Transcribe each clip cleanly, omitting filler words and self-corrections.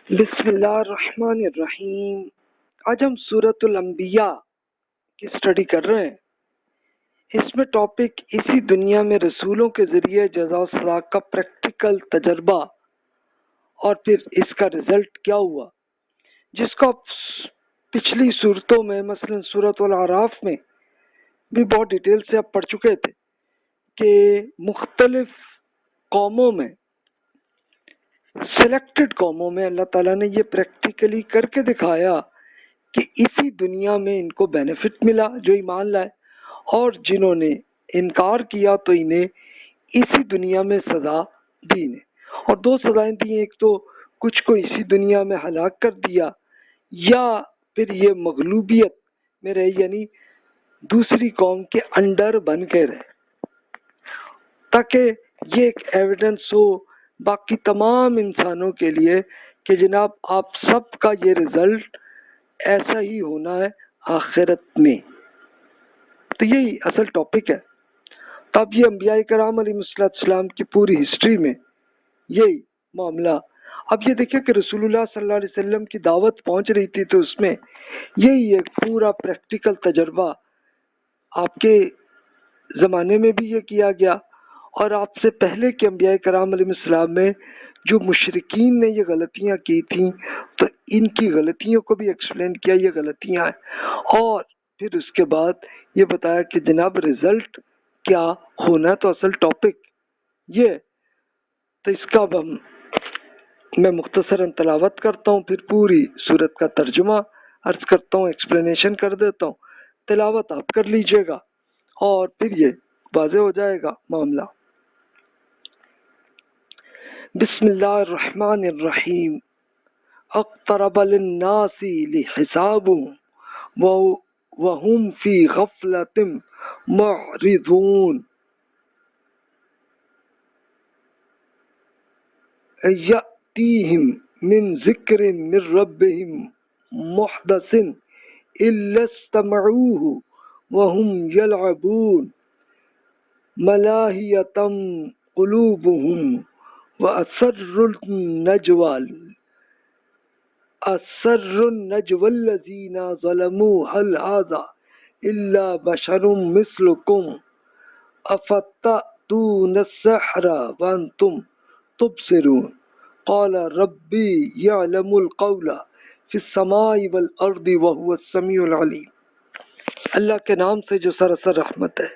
بسم اللہ الرحمن الرحیم۔ آج ہم سورۃ الانبیاء کی اسٹڈی کر رہے ہیں۔ اس میں ٹاپک اسی دنیا میں رسولوں کے ذریعے جزا و سزا کا پریکٹیکل تجربہ اور پھر اس کا رزلٹ کیا ہوا، جس کو آپ پچھلی صورتوں میں مثلا سورۃ الاعراف میں بھی بہت ڈیٹیل سے آپ پڑھ چکے تھے کہ مختلف قوموں میں، سلیکٹڈ قوموں میں اللہ تعالیٰ نے یہ پریکٹیکلی کر کے دکھایا کہ اسی دنیا میں ان کو بینیفٹ ملا جو ایمان لائے، اور جنہوں نے انکار کیا تو انہیں اسی دنیا میں سزا دی نے، اور دو سزائیں دی، ایک تو کچھ کو اسی دنیا میں ہلاک کر دیا، یا پھر یہ مغلوبیت میں رہے، یعنی دوسری قوم کے انڈر بن کے رہے، تاکہ یہ ایک ایویڈنس ہو باقی تمام انسانوں کے لیے کہ جناب آپ سب کا یہ رزلٹ ایسا ہی ہونا ہے آخرت میں۔ تو یہی اصل ٹاپک ہے۔ تو اب یہ انبیاء کرام علیہ السلام کی پوری ہسٹری میں یہی معاملہ، اب یہ دیکھیں کہ رسول اللہ صلی اللہ علیہ وسلم کی دعوت پہنچ رہی تھی، تو اس میں یہی ایک پورا پریکٹیکل تجربہ آپ کے زمانے میں بھی یہ کیا گیا، اور آپ سے پہلے کے انبیاء کرام علیہ السلام میں جو مشرکین نے یہ غلطیاں کی تھیں تو ان کی غلطیوں کو بھی ایکسپلین کیا، یہ غلطیاں ہیں، اور پھر اس کے بعد یہ بتایا کہ جناب رزلٹ کیا ہونا ہے۔ تو اصل ٹاپک یہ، تو اس کا اب میں مختصراً تلاوت کرتا ہوں، پھر پوری صورت کا ترجمہ عرض کرتا ہوں، ایکسپلینیشن کر دیتا ہوں، تلاوت آپ کر لیجئے گا اور پھر یہ واضح ہو جائے گا معاملہ۔ بسم اللہ الرحمن الرحیم۔ اقترب للناس حسابهم وهم فی غفلة معرضون یأتیہم من ذکر من ربهم محدث الا استمعوه وهم یلعبون ملاہیۃ قلوبهم وأسروا النجوى الذين ظلموا هل هذا إلا بشر مثلكم أفتأتون السحر وأنتم تبصرون قال ربي يعلم القول في السماء والأرض وهو السميع العليم۔ اللہ کے نام سے جو سراسر رحمت ہے،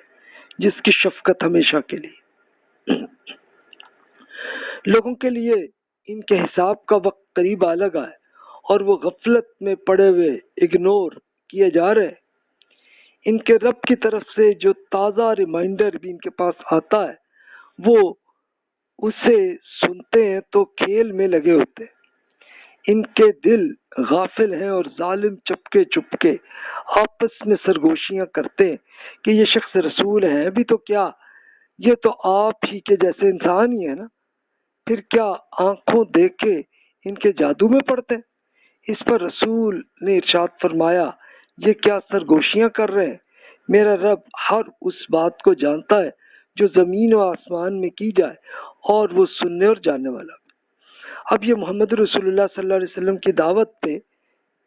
جس کی شفقت ہمیشہ کے لیے۔ لوگوں کے لیے ان کے حساب کا وقت قریب آ لگا ہے، اور وہ غفلت میں پڑے ہوئے اگنور کیے جا رہے ہیں۔ ان کے رب کی طرف سے جو تازہ ریمائنڈر بھی ان کے پاس آتا ہے، وہ اسے سنتے ہیں تو کھیل میں لگے ہوتے ہیں۔ ان کے دل غافل ہیں، اور ظالم چپکے چپکے آپس میں سرگوشیاں کرتے ہیں کہ یہ شخص رسول ہے بھی تو کیا، یہ تو آپ ہی کے جیسے انسان ہی ہے نا، پھر کیا آنکھوں دیکھ کے ان کے جادو میں پڑتے ہیں۔ اس پر رسول نے ارشاد فرمایا، یہ کیا سرگوشیاں کر رہے ہیں؟ میرا رب ہر اس بات کو جانتا ہے جو زمین و آسمان میں کی جائے، اور وہ سننے اور جاننے والا۔ اب یہ محمد رسول اللہ صلی اللہ علیہ وسلم کی دعوت پہ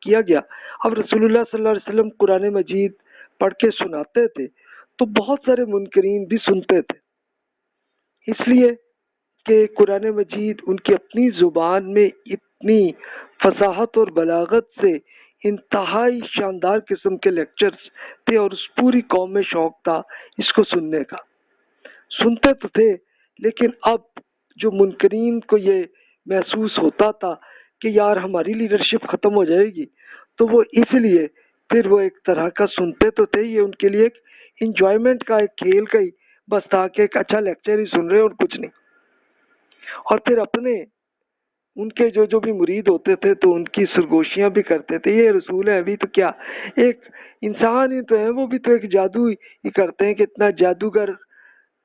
کیا گیا۔ اب رسول اللہ صلی اللہ علیہ وسلم قرآن مجید پڑھ کے سناتے تھے تو بہت سارے منکرین بھی سنتے تھے، اس لیے کہ قرآن مجید ان کی اپنی زبان میں اتنی فصاحت اور بلاغت سے انتہائی شاندار قسم کے لیکچرز تھے، اور اس پوری قوم میں شوق تھا اس کو سننے کا۔ سنتے تو تھے، لیکن اب جو منکرین کو یہ محسوس ہوتا تھا کہ یار ہماری لیڈرشپ ختم ہو جائے گی، تو وہ اس لیے پھر وہ ایک طرح کا سنتے تو تھے، یہ ان کے لیے ایک انجوائمنٹ کا، ایک کھیل کا ہی بس تھا کہ ایک اچھا لیکچر ہی سن رہے اور کچھ نہیں۔ اور پھر اپنے ان کے جو بھی مرید ہوتے تھے تو ان کی سرگوشیاں بھی کرتے تھے، یہ رسول ہے ابھی تو کیا، ایک انسان ہی تو ہے، وہ بھی تو ایک جادو ہی کرتے ہیں کہ اتنا جادوگر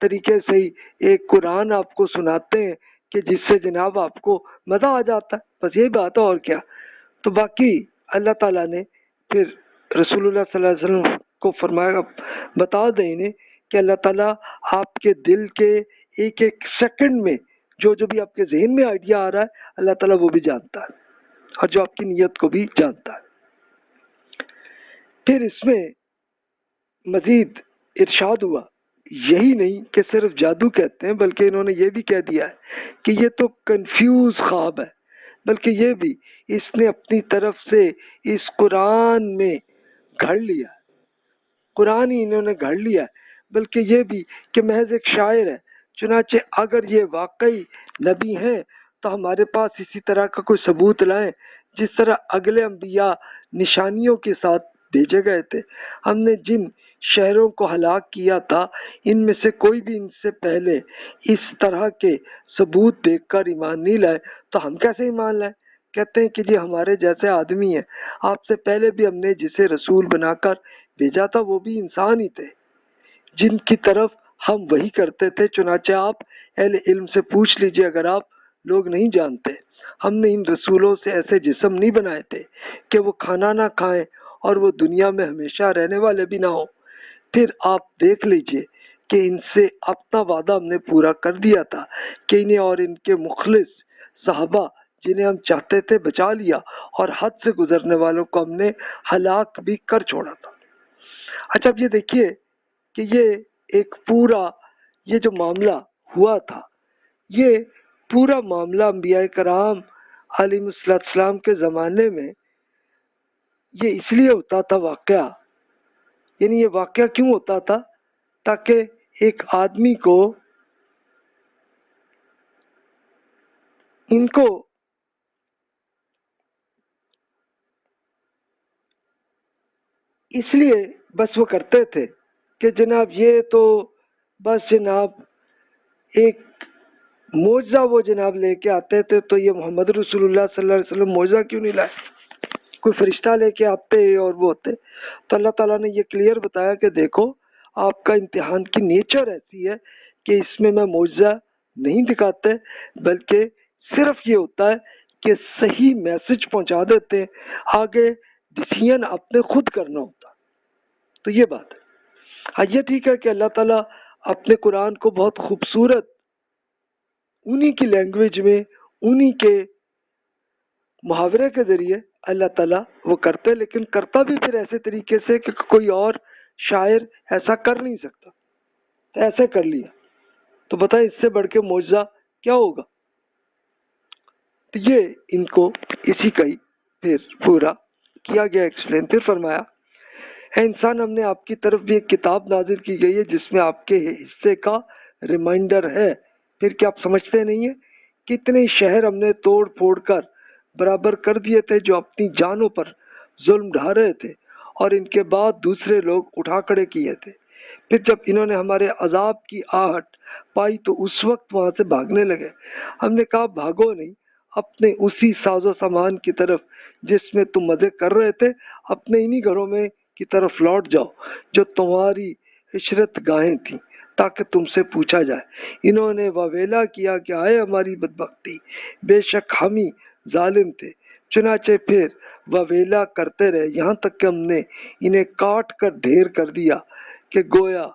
طریقے سے ہی ایک قرآن آپ کو سناتے ہیں کہ جس سے جناب آپ کو مزہ آ جاتا ہے، بس یہی بات ہے اور کیا۔ تو باقی اللہ تعالیٰ نے پھر رسول اللہ صلی اللہ علیہ وسلم کو فرمایا، بتا دیں انہیں کہ اللہ تعالیٰ آپ کے دل کے ایک ایک سیکنڈ میں جو بھی آپ کے ذہن میں آئیڈیا آ رہا ہے، اللہ تعالیٰ وہ بھی جانتا ہے۔ اور جو آپ کی نیت کو بھی جانتا ہے۔ پھر اس میں مزید ارشاد ہوا، یہی نہیں کہ صرف جادو کہتے ہیں، بلکہ انہوں نے یہ بھی کہہ دیا ہے کہ یہ تو کنفیوز خواب ہے، بلکہ یہ بھی اس نے اپنی طرف سے اس قرآن میں گھڑ لیا، قرآن ہی انہوں نے گھڑ لیا ہے، بلکہ یہ بھی کہ محض ایک شاعر ہے۔ چنانچہ اگر یہ واقعی نبی ہیں تو ہمارے پاس اسی طرح کا کوئی ثبوت لائیں جس طرح اگلے انبیاء نشانیوں کے ساتھ بھیجے گئے تھے۔ ہم نے جن شہروں کو ہلاک کیا تھا ان میں سے کوئی بھی ان سے پہلے اس طرح کے ثبوت دیکھ کر ایمان نہیں لائے، تو ہم کیسے ایمان لائیں؟ کہتے ہیں کہ یہ ہمارے جیسے آدمی ہیں، آپ سے پہلے بھی ہم نے جسے رسول بنا کر بھیجا تھا وہ بھی انسان ہی تھے جن کی طرف ہم وہی کرتے تھے۔ چنانچہ آپ اہل علم سے پوچھ لیجئے اگر آپ لوگ نہیں جانتے، ہم نے ان رسولوں سے ایسے جسم نہیں بنائے تھے کہ وہ کھانا نہ کھائیں اور وہ دنیا میں ہمیشہ رہنے والے بھی نہ ہوں۔ پھر آپ دیکھ لیجئے کہ ان سے اپنا وعدہ ہم نے پورا کر دیا تھا کہ انہیں اور ان کے مخلص صحابہ جنہیں ہم چاہتے تھے بچا لیا، اور حد سے گزرنے والوں کو ہم نے ہلاک بھی کر چھوڑا تھا۔ اچھا اب یہ دیکھیے کہ یہ ایک پورا یہ جو معاملہ ہوا تھا، یہ پورا معاملہ انبیاء کرام علیہ السلام کے زمانے میں یہ اس لیے ہوتا تھا واقعہ، یعنی یہ واقعہ کیوں ہوتا تھا؟ تاکہ ایک آدمی کو ان کو اس لیے بس وہ کرتے تھے کہ جناب یہ تو بس جناب ایک معجزہ وہ جناب لے کے آتے تھے، تو یہ محمد رسول اللہ صلی اللہ علیہ وسلم معجزہ کیوں نہیں لائے؟ کوئی فرشتہ لے کے آتے اور وہ ہوتے۔ تو اللہ تعالیٰ نے یہ کلیئر بتایا کہ دیکھو آپ کا امتحان کی نیچر ایسی ہے کہ اس میں معجزہ نہیں دکھاتے، بلکہ صرف یہ ہوتا ہے کہ صحیح میسج پہنچا دیتے، آگے ڈیسیژن اپنے خود کرنا ہوتا۔ تو یہ بات ہے۔ ہاں یہ ٹھیک ہے کہ اللہ تعالیٰ اپنے قرآن کو بہت خوبصورت انہی کی لینگویج میں انہی کے محاورے کے ذریعے اللہ تعالیٰ وہ کرتے، لیکن کرتا بھی پھر ایسے طریقے سے کہ کوئی اور شاعر ایسا کر نہیں سکتا، تو ایسے کر لیا۔ تو بتائیں اس سے بڑھ کے معجزہ کیا ہوگا؟ تو یہ ان کو اسی کا ہی پھر پورا کیا گیا ایکسپلین۔ پھر فرمایا، اے انسان ہم نے آپ کی طرف بھی ایک کتاب نازل کی گئی ہے جس میں آپ کے حصے کا ریمائنڈر ہے۔ پھر کیا آپ سمجھتے نہیں ہیں؟ کتنے شہر ہم نے توڑ پھوڑ کر برابر کر دیے تھے جو اپنی جانوں پر ظلم ڈھا رہے تھے، اور ان کے بعد دوسرے لوگ اٹھا کھڑے کیے تھے۔ پھر جب انہوں نے ہمارے عذاب کی آہٹ پائی تو اس وقت وہاں سے بھاگنے لگے۔ ہم نے کہا بھاگو نہیں، اپنے اسی ساز و سامان کی طرف جس میں تم مزے کر رہے تھے، اپنے انہی گھروں میں کی طرف لوٹ جاؤ جو تمہاری عشرت گاہیں تھیں، تاکہ تم سے پوچھا جائے۔ انہوں نے واویلا کیا کہ آئے ہماری بدبختی، بے شک ہم ہی ظالم تھے۔ چنانچہ پھر واویلا کرتے رہے یہاں تک کہ ہم نے انہیں کاٹ کر ڈھیر کر دیا کہ گویا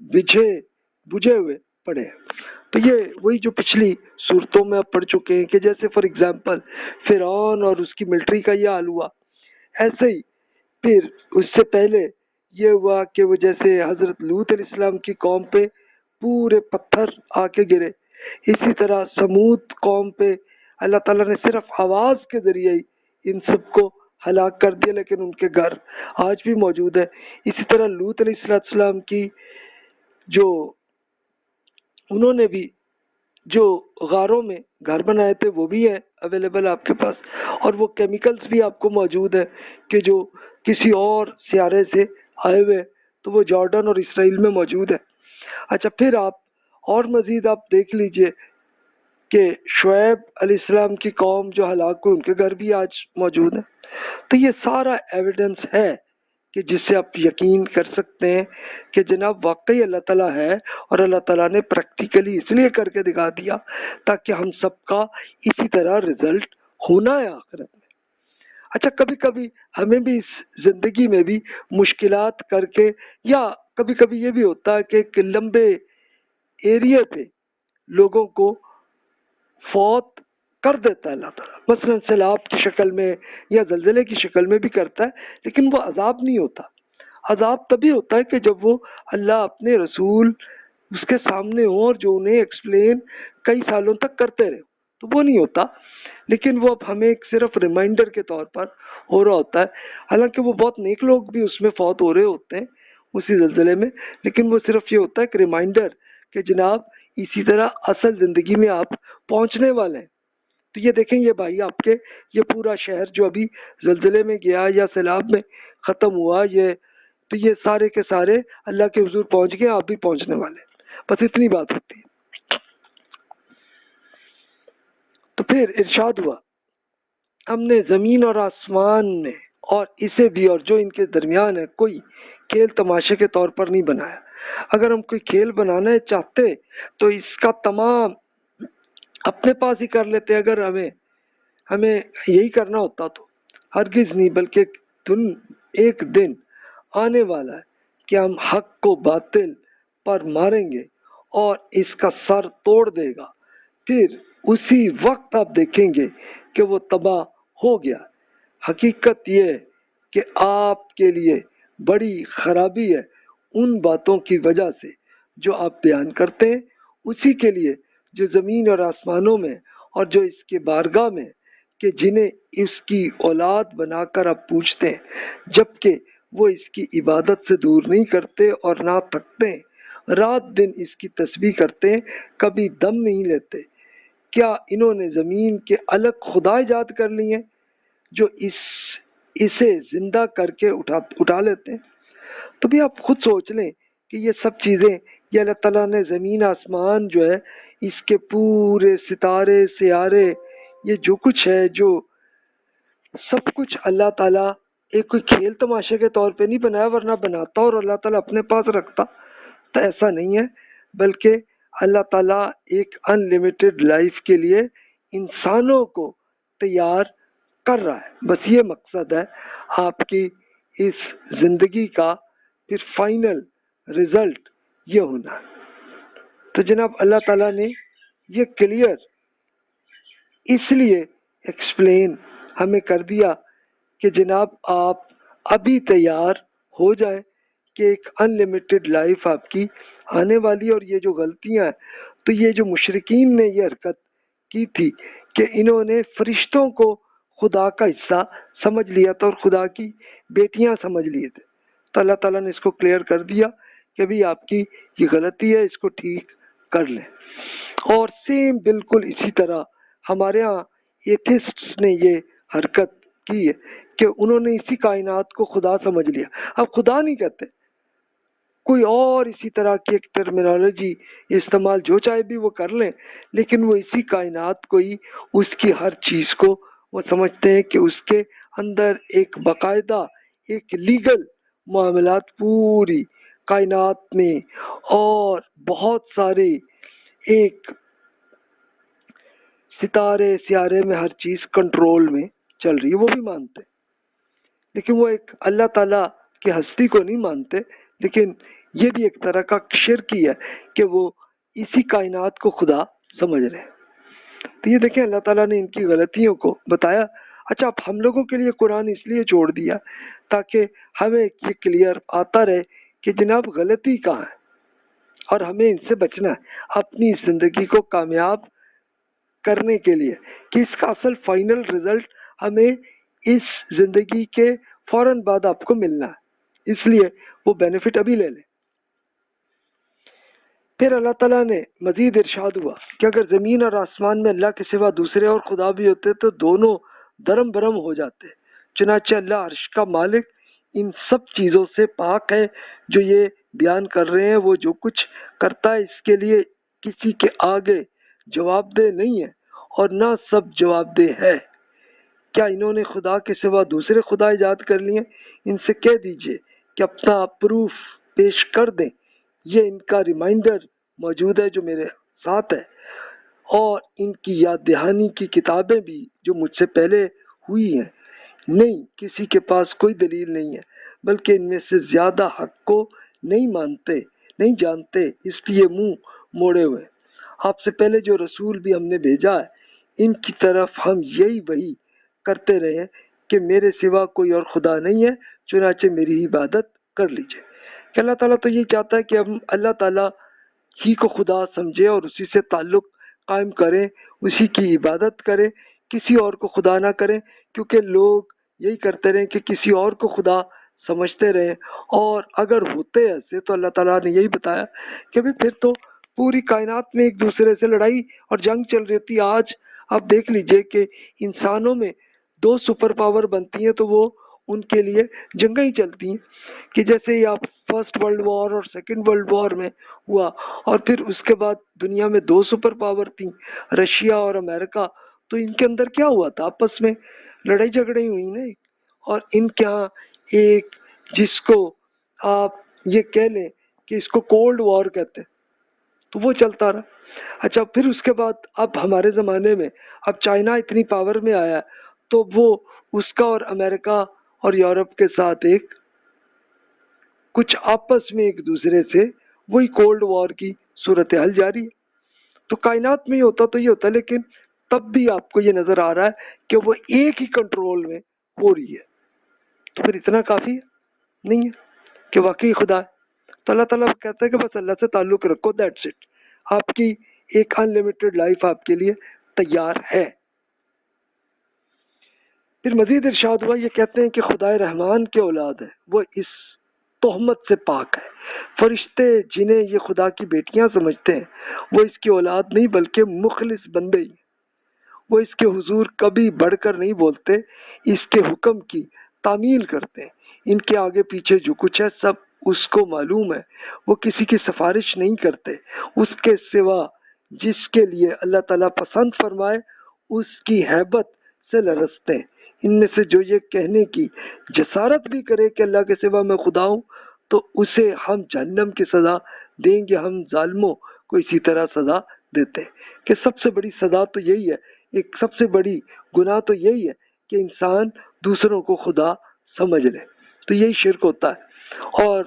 بجھے ہوئے پڑے۔ تو یہ وہی جو پچھلی صورتوں میں آپ پڑھ چکے ہیں کہ جیسے فار ایگزامپل فرعون اور اس کی ملٹری کا یہ حال ہوا، ایسے ہی پھر اس سے پہلے یہ ہوا کہ وہ جیسے حضرت لوط علیہ السلام کی قوم پہ پورے پتھر آ کے گرے، اسی طرح سمود قوم پہ اللہ تعالیٰ نے صرف آواز کے ذریعے ہی ان سب کو ہلاک کر دیا، لیکن ان کے گھر آج بھی موجود ہے۔ اسی طرح لوط علیہ السلام کی جو انہوں نے بھی جو غاروں میں گھر بنائے تھے وہ بھی ہے اویلیبل آپ کے پاس، اور وہ کیمیکلز بھی آپ کو موجود ہے کہ جو کسی اور سیارے سے آئے ہوئے، تو وہ جارڈن اور اسرائیل میں موجود ہے۔ اچھا پھر آپ اور مزید آپ دیکھ لیجئے کہ شعیب علیہ السلام کی قوم جو ہلاک ہوئی ان کے گھر بھی آج موجود ہیں۔ تو یہ سارا ایویڈنس ہے کہ جس سے آپ یقین کر سکتے ہیں کہ جناب واقعی اللہ تعالیٰ ہے، اور اللہ تعالیٰ نے پریکٹیکلی اس لیے کر کے دکھا دیا تاکہ ہم سب کا اسی طرح رزلٹ ہونا ہے آخرت میں۔ اچھا کبھی کبھی ہمیں بھی اس زندگی میں بھی مشکلات کر کے، یا کبھی کبھی یہ بھی ہوتا ہے کہ ایک لمبے ایریے پہ لوگوں کو فوت کر دیتا ہے اللہ تعالیٰ، مثلاً سیلاب کی شکل میں یا زلزلے کی شکل میں بھی کرتا ہے، لیکن وہ عذاب نہیں ہوتا۔ عذاب تبھی ہوتا ہے کہ جب وہ اللہ اپنے رسول اس کے سامنے ہوں اور جو انہیں ایکسپلین کئی سالوں تک کرتے رہے، تو وہ نہیں ہوتا۔ لیکن وہ اب ہمیں ایک صرف ریمائنڈر کے طور پر ہو رہا ہوتا ہے، حالانکہ وہ بہت نیک لوگ بھی اس میں فوت ہو رہے ہوتے ہیں اسی زلزلے میں، لیکن وہ صرف یہ ہوتا ہے کہ ریمائنڈر کہ جناب اسی طرح اصل زندگی میں آپ پہنچنے والے ہیں۔ تو یہ دیکھیں، یہ بھائی آپ کے یہ پورا شہر جو ابھی زلزلے میں گیا یا سیلاب میں ختم ہوا، تو یہ سارے کے سارے اللہ کے حضور پہنچ گئے، آپ بھی پہنچنے والے، بس اتنی بات ہوتی ہے۔ تو پھر ارشاد ہوا، ہم نے زمین اور آسمان میں اور اسے بھی اور جو ان کے درمیان ہے کوئی کھیل تماشے کے طور پر نہیں بنایا۔ اگر ہم کوئی کھیل بنانا چاہتے تو اس کا تمام اپنے پاس ہی کر لیتے، اگر ہمیں یہی کرنا ہوتا تو ہرگز نہیں، بلکہ ایک دن آنے والا ہے کہ ہم حق کو باطل پر ماریں گے اور اس کا سر توڑ دے گا، پھر اسی وقت آپ دیکھیں گے کہ وہ تباہ ہو گیا۔ حقیقت یہ ہے کہ آپ کے لیے بڑی خرابی ہے ان باتوں کی وجہ سے جو آپ بیان کرتے ہیں، اسی کے لیے جو زمین اور آسمانوں میں اور جو اس کے بارگاہ میں، کہ جنہیں اس کی اولاد بنا کر آپ پوچھتے ہیں، جبکہ وہ اس کی عبادت سے دور نہیں کرتے اور نہ تھکتے ہیں، رات دن اس کی تسبیح کرتے ہیں، کبھی دم نہیں لیتے۔ کیا انہوں نے زمین کے الگ خدا ایجاد کر لی ہیں جو اسے زندہ کر کے اٹھا لیتے ہیں؟ تو بھی آپ خود سوچ لیں کہ یہ سب چیزیں یہ اللہ تعالیٰ نے زمین آسمان جو ہے، اس کے پورے ستارے سیارے، یہ جو کچھ ہے، جو سب کچھ اللہ تعالیٰ ایک کوئی کھیل تماشے کے طور پہ نہیں بنایا، ورنہ بناتا اور اللہ تعالیٰ اپنے پاس رکھتا تو ایسا نہیں ہے، بلکہ اللہ تعالیٰ ایک ان لمیٹڈ لائف کے لیے انسانوں کو تیار کر رہا ہے۔ بس یہ مقصد ہے آپ کی اس زندگی کا، پھر فائنل رزلٹ یہ ہونا ہے۔ تو جناب اللہ تعالیٰ نے یہ کلیئر اس لیے ایکسپلین ہمیں کر دیا کہ جناب آپ ابھی تیار ہو جائیں کہ ایک ان لمیٹڈ لائف آپ کی آنے والی، اور یہ جو غلطیاں ہیں، تو یہ جو مشرکین نے یہ حرکت کی تھی کہ انہوں نے فرشتوں کو خدا کا حصہ سمجھ لیا تھا اور خدا کی بیٹیاں سمجھ لیے تھے، تو اللہ تعالیٰ نے اس کو کلیئر کر دیا کہ بھی آپ کی یہ غلطی ہے، اس کو ٹھیک کر لیں۔ اور سیم بالکل اسی طرح ہمارے ہاں ایتھسٹس نے یہ حرکت کی ہے کہ انہوں نے اسی کائنات کو خدا سمجھ لیا۔ اب خدا نہیں کہتے، کوئی اور اسی طرح کی ایک ٹرمینالوجی استعمال جو چاہے بھی وہ کر لیں، لیکن وہ اسی کائنات کو ہی، اس کی ہر چیز کو وہ سمجھتے ہیں کہ اس کے اندر ایک باقاعدہ ایک لیگل معاملات پوری کائنات میں اور بہت سارے ایک ستارے سیارے میں ہر چیز کنٹرول میں چل رہی ہے، وہ بھی مانتے، لیکن وہ ایک اللہ تعالیٰ کی ہستی کو نہیں مانتے، لیکن یہ بھی ایک طرح کا شرک ہی ہے کہ وہ اسی کائنات کو خدا سمجھ رہے ہیں۔ تو یہ دیکھیں اللہ تعالیٰ نے ان کی غلطیوں کو بتایا۔ اچھا، اب ہم لوگوں کے لیے قرآن اس لیے چھوڑ دیا تاکہ ہمیں یہ کلیئر آتا رہے کہ جناب غلطی کہاں ہے اور ہمیں ان سے بچنا ہے اپنی زندگی کو کامیاب کرنے کے لیے، کہ اس کا اصل فائنل رزلٹ ہمیں اس زندگی کے فوراً بعد آپ کو ملنا ہے، اس لیے وہ بینیفٹ ابھی لے لیں۔ پھر اللہ تعالیٰ نے مزید ارشاد ہوا کہ اگر زمین اور آسمان میں اللہ کے سوا دوسرے اور خدا بھی ہوتے تو دونوں درم برم ہو جاتے، چنانچہ اللہ عرش کا مالک ان سب چیزوں سے پاک ہے جو یہ بیان کر رہے ہیں، وہ جو کچھ کرتا ہے اس کے لیے کسی کے آگے جواب دہ نہیں ہے اور نہ سب جواب دہ ہے۔ کیا انہوں نے خدا کے سوا دوسرے خدا ایجاد کر لیے؟ ان سے کہہ دیجئے کہ اپنا پروف پیش کر دیں، یہ ان کا ریمائنڈر موجود ہے جو میرے ساتھ ہے، اور ان کی یاد دہانی کی کتابیں بھی جو مجھ سے پہلے ہوئی ہیں۔ نہیں، کسی کے پاس کوئی دلیل نہیں ہے، بلکہ ان میں سے زیادہ حق کو نہیں جانتے، اس لیے منہ موڑے ہوئے۔ آپ سے پہلے جو رسول بھی ہم نے بھیجا ہے ان کی طرف ہم یہی وہی کرتے رہے کہ میرے سوا کوئی اور خدا نہیں ہے، چنانچہ میری عبادت کر لیجیے۔ کہ اللہ تعالیٰ تو یہ چاہتا ہے کہ ہم اللہ تعالیٰ ہی کو خدا سمجھے اور اسی سے تعلق قائم کریں، اسی کی عبادت کریں، کسی اور کو خدا نہ کریں، کیونکہ لوگ یہی کرتے رہیں کہ کسی اور کو خدا سمجھتے رہیں، اور اگر ہوتے ایسے تو اللہ تعالیٰ نے یہی بتایا کہ پھر تو پوری کائنات میں ایک دوسرے سے لڑائی اور جنگ چل رہی تھی۔ آج آپ دیکھ لیجئے کہ انسانوں میں دو سپر پاور بنتی ہیں تو وہ ان کے لیے جنگیں ہی چلتی ہیں، کہ جیسے ہی آپ فرسٹ ورلڈ وار اور سیکنڈ ورلڈ وار میں ہوا، اور پھر اس کے بعد دنیا میں دو سپر پاور تھیں، رشیا اور امریکہ، تو ان کے اندر کیا ہوا تھا؟ آپس میں لڑائی جھگڑے ہوئی نا، اور ان کے ہاں ایک جس کو آپ یہ کہہ لیں کہ اس کو کولڈ وار کہتے ہیں، تو وہ چلتا رہا۔ اچھا، پھر اس کے بعد اب ہمارے زمانے میں اب چائنا اتنی پاور میں آیا تو وہ اس کا اور امریکہ اور یورپ کے ساتھ ایک کچھ آپس میں ایک دوسرے سے وہی کولڈ وار کی صورتحال جاری ہے۔ تو کائنات میں ہوتا تو یہ ہوتا، لیکن تب بھی آپ کو یہ نظر آ رہا ہے کہ وہ ایک ہی کنٹرول میں ہو رہی ہے، تو پھر اتنا کافی نہیں ہے کہ واقعی خدا ہے؟ تو اللہ تعالیٰ کہتا ہے کہ بس اللہ سے تعلق رکھو، دیٹس اٹ، آپ کی ایک ان لمیٹڈ لائف آپ کے لیے تیار ہے۔ پھر مزید ارشاد ہوا، یہ کہتے ہیں کہ خدا رحمان کے اولاد ہے، وہ اس تہمت سے پاک ہے۔ فرشتے جنہیں یہ خدا کی بیٹیاں سمجھتے ہیں وہ اس کی اولاد نہیں بلکہ مخلص بندے ہی، وہ اس کے حضور کبھی بڑھ کر نہیں بولتے، اس کے حکم کی تعمیل کرتے ہیں، ان کے آگے پیچھے جو کچھ ہے سب اس کو معلوم ہے، وہ کسی کی سفارش نہیں کرتے اس کے سوا جس کے لیے اللہ تعالیٰ پسند فرمائے، اس کی ہیبت سے لرزتے ہیں۔ ان میں سے جو یہ کہنے کی جسارت بھی کرے کہ اللہ کے سوا میں خدا ہوں تو اسے ہم جہنم کی سزا دیں گے، ہم ظالموں کو اسی طرح سزا دیتے ہیں۔ کہ سب سے بڑی سزا تو یہی ہے، ایک سب سے بڑی گناہ تو یہی ہے کہ انسان دوسروں کو خدا سمجھ لے، تو یہی شرک ہوتا ہے۔ اور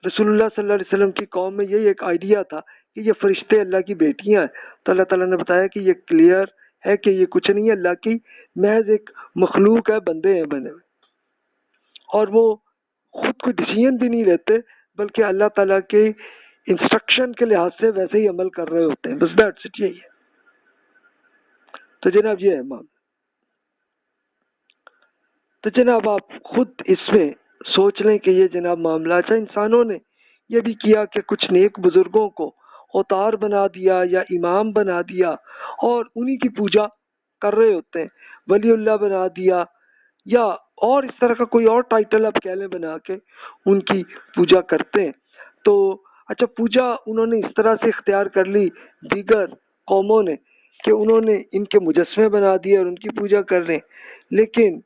رسول اللہ صلی اللہ علیہ وسلم کی قوم میں یہی ایک آئیڈیا تھا کہ یہ فرشتے اللہ کی بیٹیاں ہیں، تو اللہ تعالیٰ نے بتایا کہ یہ کلیئر ہے کہ یہ کچھ نہیں ہے، اللہ کی محض ایک مخلوق ہے، بندے ہیں بنے ہوئے، اور وہ خود کو ڈیسیژن بھی نہیں لیتے بلکہ اللہ تعالیٰ کے انسٹرکشن کے لحاظ سے ویسے ہی عمل کر رہے ہوتے ہیں، بس دیٹس اٹ، یہی ہے۔ تو جناب یہ ہے معاملہ۔ تو جناب آپ خود اس میں سوچ لیں کہ یہ جناب معاملہ، اچھا انسانوں نے یہ بھی کیا کہ کچھ نیک بزرگوں کو اوتار بنا دیا یا امام بنا دیا اور انہی کی پوجا کر رہے ہوتے ہیں، ولی اللہ بنا دیا یا اور اس طرح کا کوئی اور ٹائٹل آپ کہہ لیں بنا کے ان کی پوجا کرتے ہیں۔ تو اچھا پوجا انہوں نے اس طرح سے اختیار کر لی دیگر قوموں نے کہ انہوں نے ان کے مجسمے بنا دیے اور ان کی پوجا کر رہے ہیں، لیکن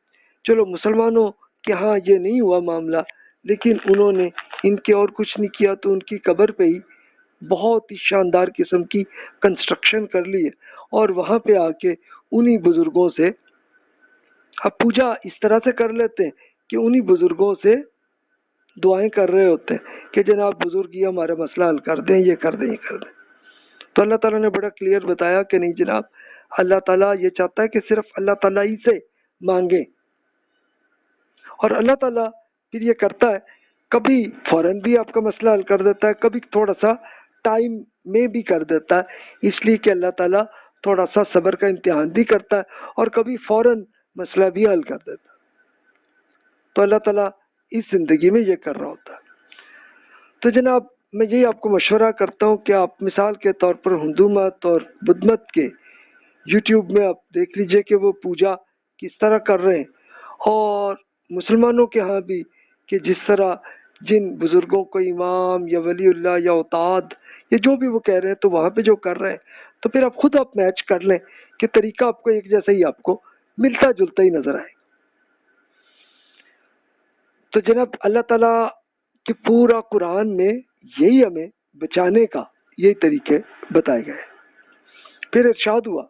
چلو مسلمانوں کے ہاں یہ نہیں ہوا معاملہ، لیکن انہوں نے ان کے اور کچھ نہیں کیا تو ان کی قبر پہ ہی بہت ہی شاندار قسم کی کنسٹرکشن کر لی ہے، اور وہاں پہ آ کے انہی بزرگوں سے اب پوجا اس طرح سے کر لیتے ہیں کہ انہی بزرگوں سے دعائیں کر رہے ہوتے ہیں کہ جناب بزرگ یہ ہمارا مسئلہ حل کر دیں، یہ کر دیں، یہ کر دیں۔ تو اللہ تعالیٰ نے بڑا کلیئر بتایا کہ نہیں جناب، اللہ تعالیٰ یہ چاہتا ہے کہ صرف اللہ تعالیٰ ہی سے مانگیں، اور اللہ تعالیٰ پھر یہ کرتا ہے کبھی فوراً بھی آپ کا مسئلہ حل کر دیتا ہے، کبھی تھوڑا سا ٹائم میں بھی کر دیتا ہے، اس لیے کہ اللہ تعالیٰ تھوڑا سا صبر کا امتحان بھی کرتا ہے، اور کبھی فوراً مسئلہ بھی حل کر دیتا ہے۔ تو اللہ تعالیٰ اس زندگی میں یہ کر رہا ہوتا ہے۔ تو جناب میں یہی آپ کو مشورہ کرتا ہوں کہ آپ مثال کے طور پر ہندو مت اور بدھ مت کے یوٹیوب میں آپ دیکھ لیجئے کہ وہ پوجا کس طرح کر رہے ہیں، اور مسلمانوں کے ہاں بھی کہ جس طرح جن بزرگوں کو امام یا ولی اللہ یا اوتاد یا جو بھی وہ کہہ رہے ہیں تو وہاں پہ جو کر رہے ہیں، تو پھر آپ خود آپ میچ کر لیں کہ طریقہ آپ کو ایک جیسا ہی آپ کو ملتا جلتا ہی نظر آئے۔ تو جناب اللہ تعالیٰ کہ پورا قرآن میں یہی ہمیں بچانے کا یہی طریقے بتائے گئے۔ پھر ارشاد ہوا،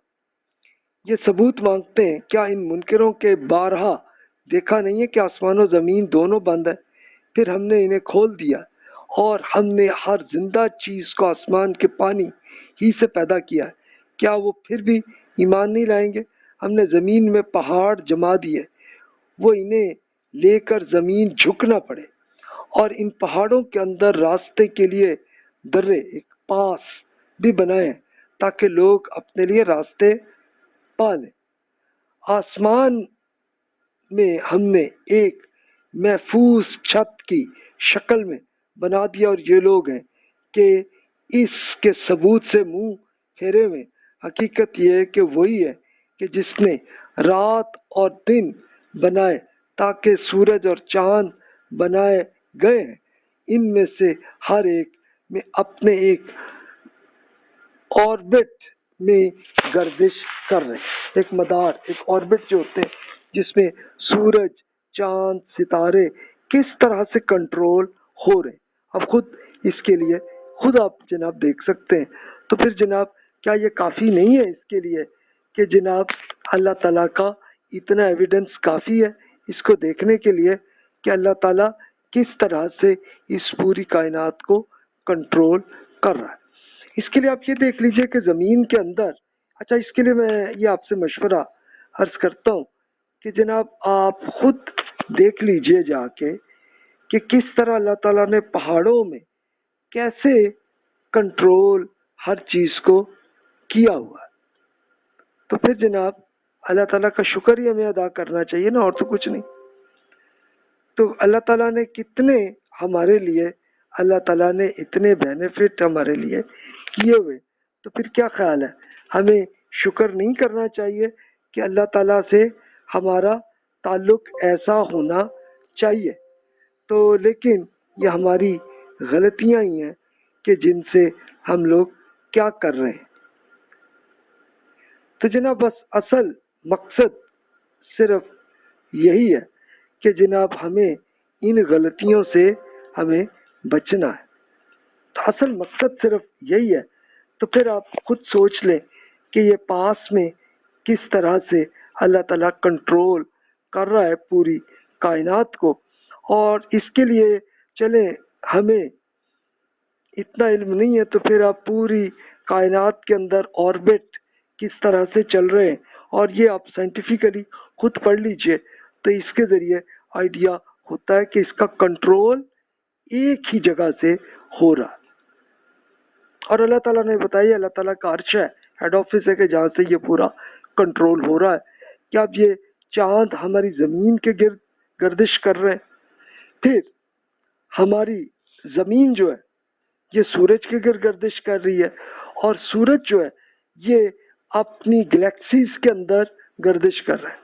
یہ ثبوت مانگتے ہیں، کیا ان منکروں کے بارہا دیکھا نہیں ہے کہ آسمان و زمین دونوں بند ہے، پھر ہم نے انہیں کھول دیا اور ہم نے ہر زندہ چیز کو آسمان کے پانی ہی سے پیدا کیا ہے، کیا وہ پھر بھی ایمان نہیں لائیں گے۔ ہم نے زمین میں پہاڑ جما دیے، وہ انہیں لے کر زمین جھکنا پڑے، اور ان پہاڑوں کے اندر راستے کے لیے درے، ایک پاس بھی بنائے تاکہ لوگ اپنے لیے راستے پا لیں۔ آسمان میں ہم نے ایک محفوظ چھت کی شکل میں بنا دیا، اور یہ لوگ ہیں کہ اس کے ثبوت سے منہ پھیرے ہوئے۔ حقیقت یہ ہے کہ وہی ہے کہ جس نے رات اور دن بنائے تاکہ سورج اور چاند بنائے گئے ہیں، ان میں سے ہر ایک میں اپنے ایک آربٹ میں گردش کر رہے ہیں۔ ایک مدار، ایک آربٹ جو ہوتے ہیں جس میں سورج، چاند، ستارے کس طرح سے کنٹرول ہو رہے ہیں۔ اب خود اس کے لیے خود آپ جناب دیکھ سکتے ہیں۔ تو پھر جناب کیا یہ کافی نہیں ہے اس کے لیے کہ جناب اللہ تعالیٰ کا اتنا ایویڈنس کافی ہے اس کو دیکھنے کے لیے کہ اللہ تعالیٰ کس طرح سے اس پوری کائنات کو کنٹرول کر رہا ہے۔ اس کے لیے آپ یہ دیکھ لیجئے کہ زمین کے اندر، اچھا اس کے لیے میں یہ آپ سے مشورہ عرض کرتا ہوں کہ جناب آپ خود دیکھ لیجئے جا کے کہ کس طرح اللہ تعالیٰ نے پہاڑوں میں کیسے کنٹرول ہر چیز کو کیا ہوا ہے۔ تو پھر جناب اللہ تعالیٰ کا شکر ہی ہمیں ادا کرنا چاہیے نا، اور تو کچھ نہیں۔ تو اللہ تعالیٰ نے کتنے ہمارے لیے، اللہ تعالیٰ نے اتنے بینیفٹ ہمارے لیے کیے ہوئے، تو پھر کیا خیال ہے ہمیں شکر نہیں کرنا چاہیے کہ اللہ تعالیٰ سے ہمارا تعلق ایسا ہونا چاہیے؟ تو لیکن یہ ہماری غلطیاں ہی ہیں کہ جن سے ہم لوگ کیا کر رہے ہیں۔ تو جناب بس اصل مقصد صرف یہی ہے کہ جناب ہمیں ان غلطیوں سے ہمیں بچنا ہے۔ تو اصل مقصد صرف یہی ہے۔ تو پھر آپ خود سوچ لیں کہ یہ پاس میں کس طرح سے اللہ تعالیٰ کنٹرول کر رہا ہے پوری کائنات کو، اور اس کے لیے چلیں ہمیں اتنا علم نہیں ہے تو پھر آپ پوری کائنات کے اندر آربٹ کس طرح سے چل رہے ہیں، اور یہ آپ سائنٹیفکلی خود پڑھ لیجئے تو اس کے ذریعے آئیڈیا ہوتا ہے کہ اس کا کنٹرول ایک ہی جگہ سے ہو رہا۔ اور اللہ تعالیٰ نے بتایا اللہ تعالیٰ کا عرش ہے، ہیڈ آفس ہے کہ جہاں سے یہ پورا کنٹرول ہو رہا ہے۔ کہ اب یہ چاند ہماری زمین کے گرد گردش کر رہے ہیں، پھر ہماری زمین جو ہے یہ سورج کے گرد گردش کر رہی ہے، اور سورج جو ہے یہ اپنی گلیکسیز کے اندر گردش کر رہا ہے،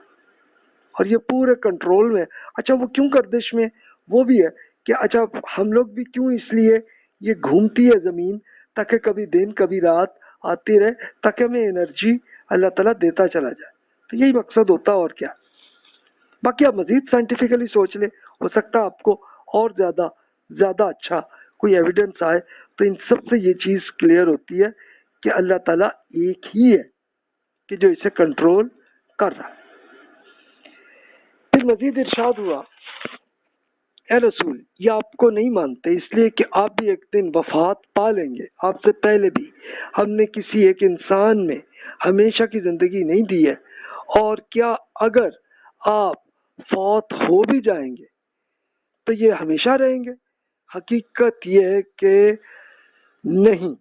اور یہ پورے کنٹرول میں۔ اچھا وہ کیوں گردش میں؟ وہ بھی ہے کہ اچھا ہم لوگ بھی کیوں اس لیے یہ گھومتی ہے زمین تاکہ کبھی دن کبھی رات آتی رہے، تاکہ ہمیں انرجی اللہ تعالیٰ دیتا چلا جائے۔ تو یہی مقصد ہوتا، اور کیا۔ باقی آپ مزید سائنٹیفکلی سوچ لیں، ہو سکتا ہے آپ کو اور زیادہ اچھا کوئی ایویڈنس آئے، تو ان سب سے یہ چیز کلیئر ہوتی ہے کہ اللہ تعالیٰ ایک ہی ہے کہ جو اسے کنٹرول کر رہا ہے۔ پھر مزید ارشاد ہوا، اے رسول یہ آپ کو نہیں مانتے اس لیے کہ آپ بھی ایک دن وفات پا لیں گے۔ آپ سے پہلے بھی ہم نے کسی ایک انسان میں ہمیشہ کی زندگی نہیں دی ہے، اور کیا اگر آپ فوت ہو بھی جائیں گے تو یہ ہمیشہ رہیں گے؟ حقیقت یہ ہے کہ نہیں،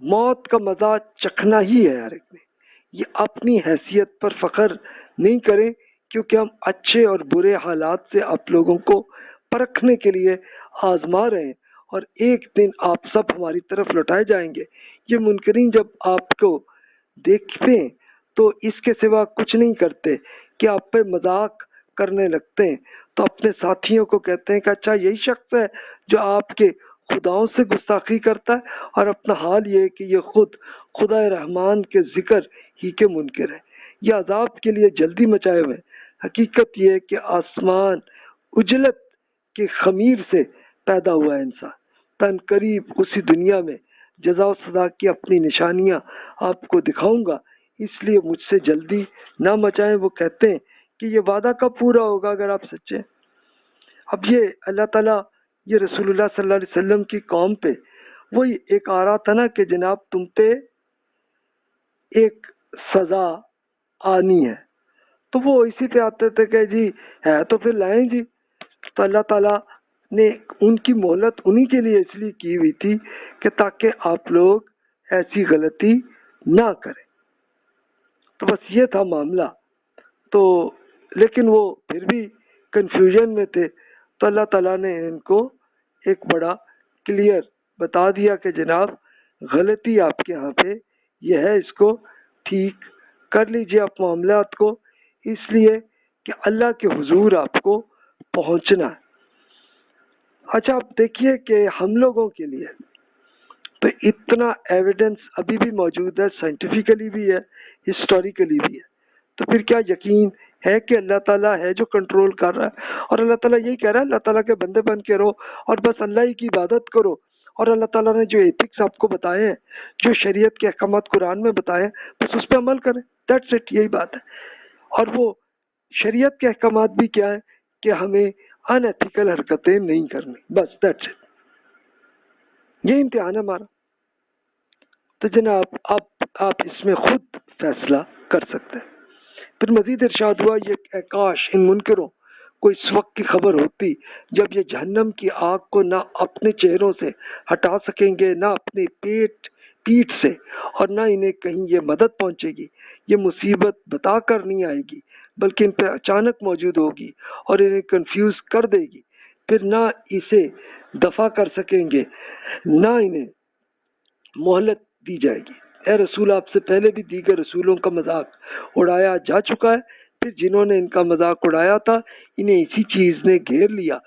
موت کا مزہ چکھنا ہی ہے ہر ایک نے۔ یہ اپنی حیثیت پر فخر نہیں کریں، کیونکہ ہم اچھے اور برے حالات سے آپ لوگوں کو پرکھنے کے لیے آزما رہے ہیں، اور ایک دن آپ سب ہماری طرف لوٹائے جائیں گے۔ یہ منکرین جب آپ کو دیکھتے ہیں تو اس کے سوا کچھ نہیں کرتے کہ آپ پہ مذاق کرنے لگتے ہیں، تو اپنے ساتھیوں کو کہتے ہیں کہ اچھا یہی شخص ہے جو آپ کے خداؤں سے گستاخی کرتا ہے، اور اپنا حال یہ ہے کہ یہ خود خدا رحمان کے ذکر ہی کے منکر ہے، یہ عذاب کے لیے جلدی مچائے ہوئے۔ حقیقت یہ ہے کہ آسمان اجلت کے خمیر سے پیدا ہوا ہے انسان، تن قریب اسی دنیا میں جزا و سزا کی اپنی نشانیاں آپ کو دکھاؤں گا، اس لیے مجھ سے جلدی نہ مچائیں۔ وہ کہتے ہیں کہ یہ وعدہ کب پورا ہوگا اگر آپ سچے ہیں؟ اب یہ اللہ تعالیٰ یہ رسول اللہ صلی اللہ علیہ وسلم کی قوم پہ وہی ایک آ رہا تھا نا کہ جناب تم پہ ایک سزا آنی ہے، تو وہ اسی پہ آتے تھے کہ جی ہے تو پھر لائیں جی. تو اللہ تعالیٰ نے ان کی مہلت انہی کے لیے اس لیے کی ہوئی تھی کہ تاکہ آپ لوگ ایسی غلطی نہ کریں. تو بس یہ تھا معاملہ. تو لیکن وہ پھر بھی کنفیوژن میں تھے، تو اللہ تعالیٰ نے ان کو ایک بڑا کلیئر بتا دیا کہ جناب غلطی آپ کے ہاں پہ یہ ہے، اس کو ٹھیک کر لیجیے آپ معاملات کو، اس لیے کہ اللہ کے حضور آپ کو پہنچنا ہے. اچھا آپ دیکھیے کہ ہم لوگوں کے لیے تو اتنا ایویڈنس ابھی بھی موجود ہے، سائنٹیفکلی بھی ہے، ہسٹوریکلی بھی ہے. تو پھر کیا یقین ہے کہ اللہ تعالیٰ ہے جو کنٹرول کر رہا ہے؟ اور اللہ تعالیٰ یہی کہہ رہا ہے اللہ تعالیٰ کے بندے بن کے رہو اور بس اللہ ہی کی عبادت کرو، اور اللہ تعالیٰ نے جو ایتھکس آپ کو بتائے ہیں، جو شریعت کے احکامات قرآن میں بتائے ہیں، بس اس پہ عمل کریں. دیٹس اٹ، یہی بات ہے. اور وہ شریعت کے احکامات بھی کیا ہے کہ ہمیں ان ایتھیکل حرکتیں نہیں کرنی، بس دیٹس اٹ. یہ امتحان ہے ہمارا. تو جناب آپ اس میں خود فیصلہ کر سکتے ہیں. پھر مزید ارشاد ہوا یہ کاش ان منکروں کو اس وقت کی خبر ہوتی جب یہ جہنم کی آگ کو نہ اپنے چہروں سے ہٹا سکیں گے، نہ اپنے پیٹھ سے، اور نہ انہیں کہیں یہ مدد پہنچے گی. یہ مصیبت بتا کر نہیں آئے گی بلکہ ان پہ اچانک موجود ہوگی اور انہیں کنفیوز کر دے گی. پھر نہ اسے دفع کر سکیں گے، نہ انہیں مہلت دی جائے گی. اے رسول آپ سے پہلے بھی دیگر رسولوں کا مذاق اڑایا جا چکا ہے، پھر جنہوں نے ان کا مذاق اڑایا تھا انہیں اسی چیز نے گھیر لیا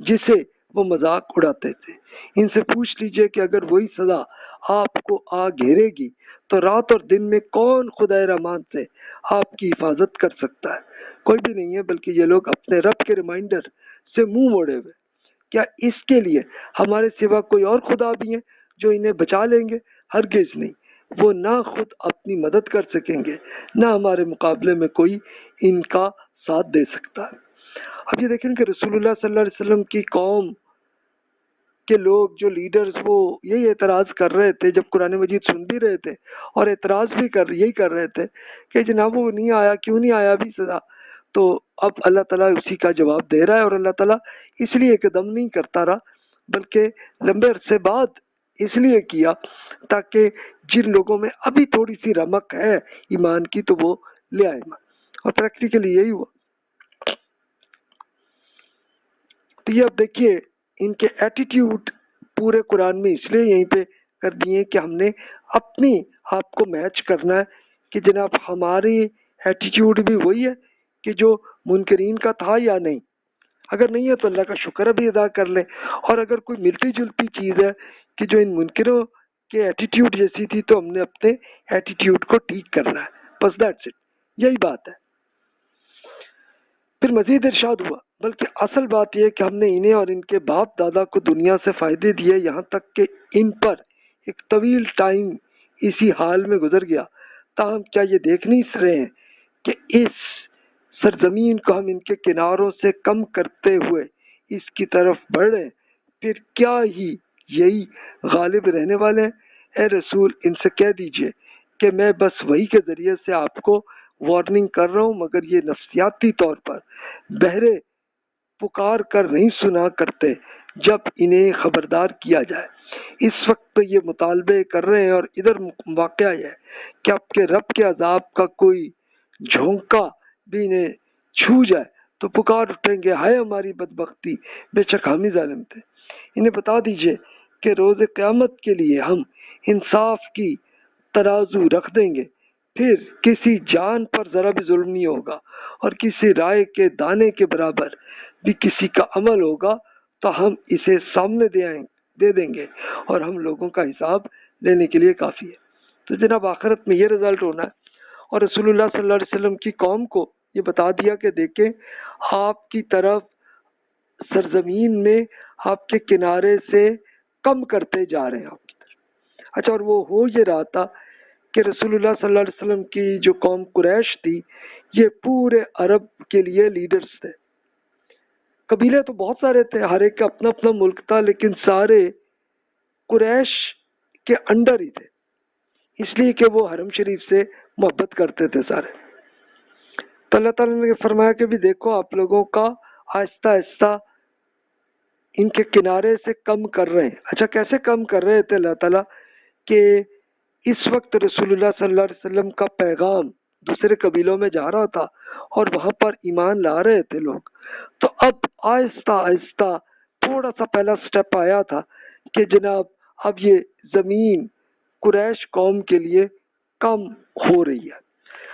جسے وہ مذاق اڑاتے تھے. ان سے پوچھ لیجئے کہ اگر وہی سزا آپ کو آ گھیرے گی تو رات اور دن میں کون خدائے رحمان سے آپ کی حفاظت کر سکتا ہے؟ کوئی بھی نہیں ہے، بلکہ یہ لوگ اپنے رب کے ریمائنڈر سے منہ موڑے ہوئے. کیا اس کے لیے ہمارے سوا کوئی اور خدا بھی ہیں جو انہیں بچا لیں گے؟ ہرگز نہیں. وہ نہ خود اپنی مدد کر سکیں گے، نہ ہمارے مقابلے میں کوئی ان کا ساتھ دے سکتا ہے. اب یہ دیکھیں کہ رسول اللہ صلی اللہ علیہ وسلم کی قوم کے لوگ جو لیڈرز وہ یہی اعتراض کر رہے تھے جب قرآن مجید سن بھی رہے تھے، اور اعتراض بھی یہی کر رہے تھے کہ جناب وہ نہیں آیا، کیوں نہیں آیا ابھی سزا. تو اب اللہ تعالیٰ اسی کا جواب دے رہا ہے، اور اللہ تعالیٰ اس لیے قدم نہیں کرتا رہا بلکہ لمبے عرصے بعد اس لیے کیا تاکہ جن لوگوں میں ابھی تھوڑی سی رمق ہے ایمان کی تو وہ لے آئے ایمان. اور پریکٹیکلی یہی ہوا. تو یہ اب دیکھیے ان کے ایٹیٹیوڈ پورے قرآن میں اس لیے یہیں پہ کر دیے کہ ہم نے اپنی آپ کو میچ کرنا ہے کہ جناب ہماری ایٹیٹیوڈ بھی وہی ہے کہ جو منکرین کا تھا یا نہیں. اگر نہیں ہے تو اللہ کا شکر بھی ادا کر لیں، اور اگر کوئی ملتی جلتی چیز ہے کہ جو ان منکروں کے ایٹیٹیوڈ جیسی تھی تو ہم نے اپنے ایٹیٹیوڈ کو ٹھیک کرنا ہے. بس دیٹس اٹ، یہی بات ہے. پھر مزید ارشاد ہوا بلکہ اصل بات یہ کہ ہم نے انہیں اور ان کے باپ دادا کو دنیا سے فائدے دیے یہاں تک کہ ان پر ایک طویل ٹائم اسی حال میں گزر گیا. تاہم کیا یہ دیکھ نہیں رہے ہیں کہ اس سرزمین کو ہم ان کے کناروں سے کم کرتے ہوئے اس کی طرف بڑھ رہے ہیں؟ پھر کیا ہی یہی غالب رہنے والے ہیں؟ اے رسول ان سے کہہ دیجئے کہ میں بس وحی کے ذریعے سے آپ کو وارننگ کر رہا ہوں، مگر یہ نفسیاتی طور پر بہرے پکار کر نہیں سنا کرتے جب انہیں خبردار کیا جائے. اس وقت تو یہ مطالبے کر رہے ہیں، اور ادھر واقعہ یہ ہے کہ آپ کے رب کے عذاب کا کوئی جھونکا بھی انہیں چھو جائے تو پکار اٹھیں گے ہائے ہماری بدبختی، بے شک ہم ہی ظالم تھے. انہیں بتا دیجئے کہ روز قیامت کے لیے ہم انصاف کی ترازو رکھ دیں گے، پھر کسی جان پر ذرا بھی ظلم نہیں ہوگا، اور کسی رائے کے دانے کے برابر بھی کسی کا عمل ہوگا تو ہم اسے سامنے دے دیں گے، اور ہم لوگوں کا حساب لینے کے لیے کافی ہے. تو جناب آخرت میں یہ رزلٹ ہونا ہے. اور رسول اللہ صلی اللہ علیہ وسلم کی قوم کو یہ بتا دیا کہ دیکھیں آپ کی طرف سرزمین میں آپ کے کنارے سے کم کرتے جا رہے ہیں آپ کی طرف. اچھا، اور وہ ہو یہ رہا تھا کہ رسول اللہ صلی اللہ علیہ وسلم کی جو قوم قریش تھی یہ پورے عرب کے لیے لیڈرز تھے. قبیلے تو بہت سارے تھے، ہر ایک کا اپنا اپنا ملک تھا، لیکن سارے قریش کے انڈر ہی تھے، اس لیے کہ وہ حرم شریف سے محبت کرتے تھے سارے. تو اللہ تعالیٰ نے فرمایا کہ بھی دیکھو آپ لوگوں کا آہستہ آہستہ ان کے کنارے سے کم کر رہے ہیں. اچھا کیسے کم کر رہے تھے اللہ تعالیٰ؟ کہ اس وقت رسول اللہ صلی اللہ علیہ وسلم کا پیغام دوسرے قبیلوں میں جا رہا تھا اور وہاں پر ایمان لا رہے تھے لوگ. تو اب آہستہ آہستہ تھوڑا سا پہلا سٹیپ آیا تھا کہ جناب اب یہ زمین قریش قوم کے لیے کم ہو رہی ہے.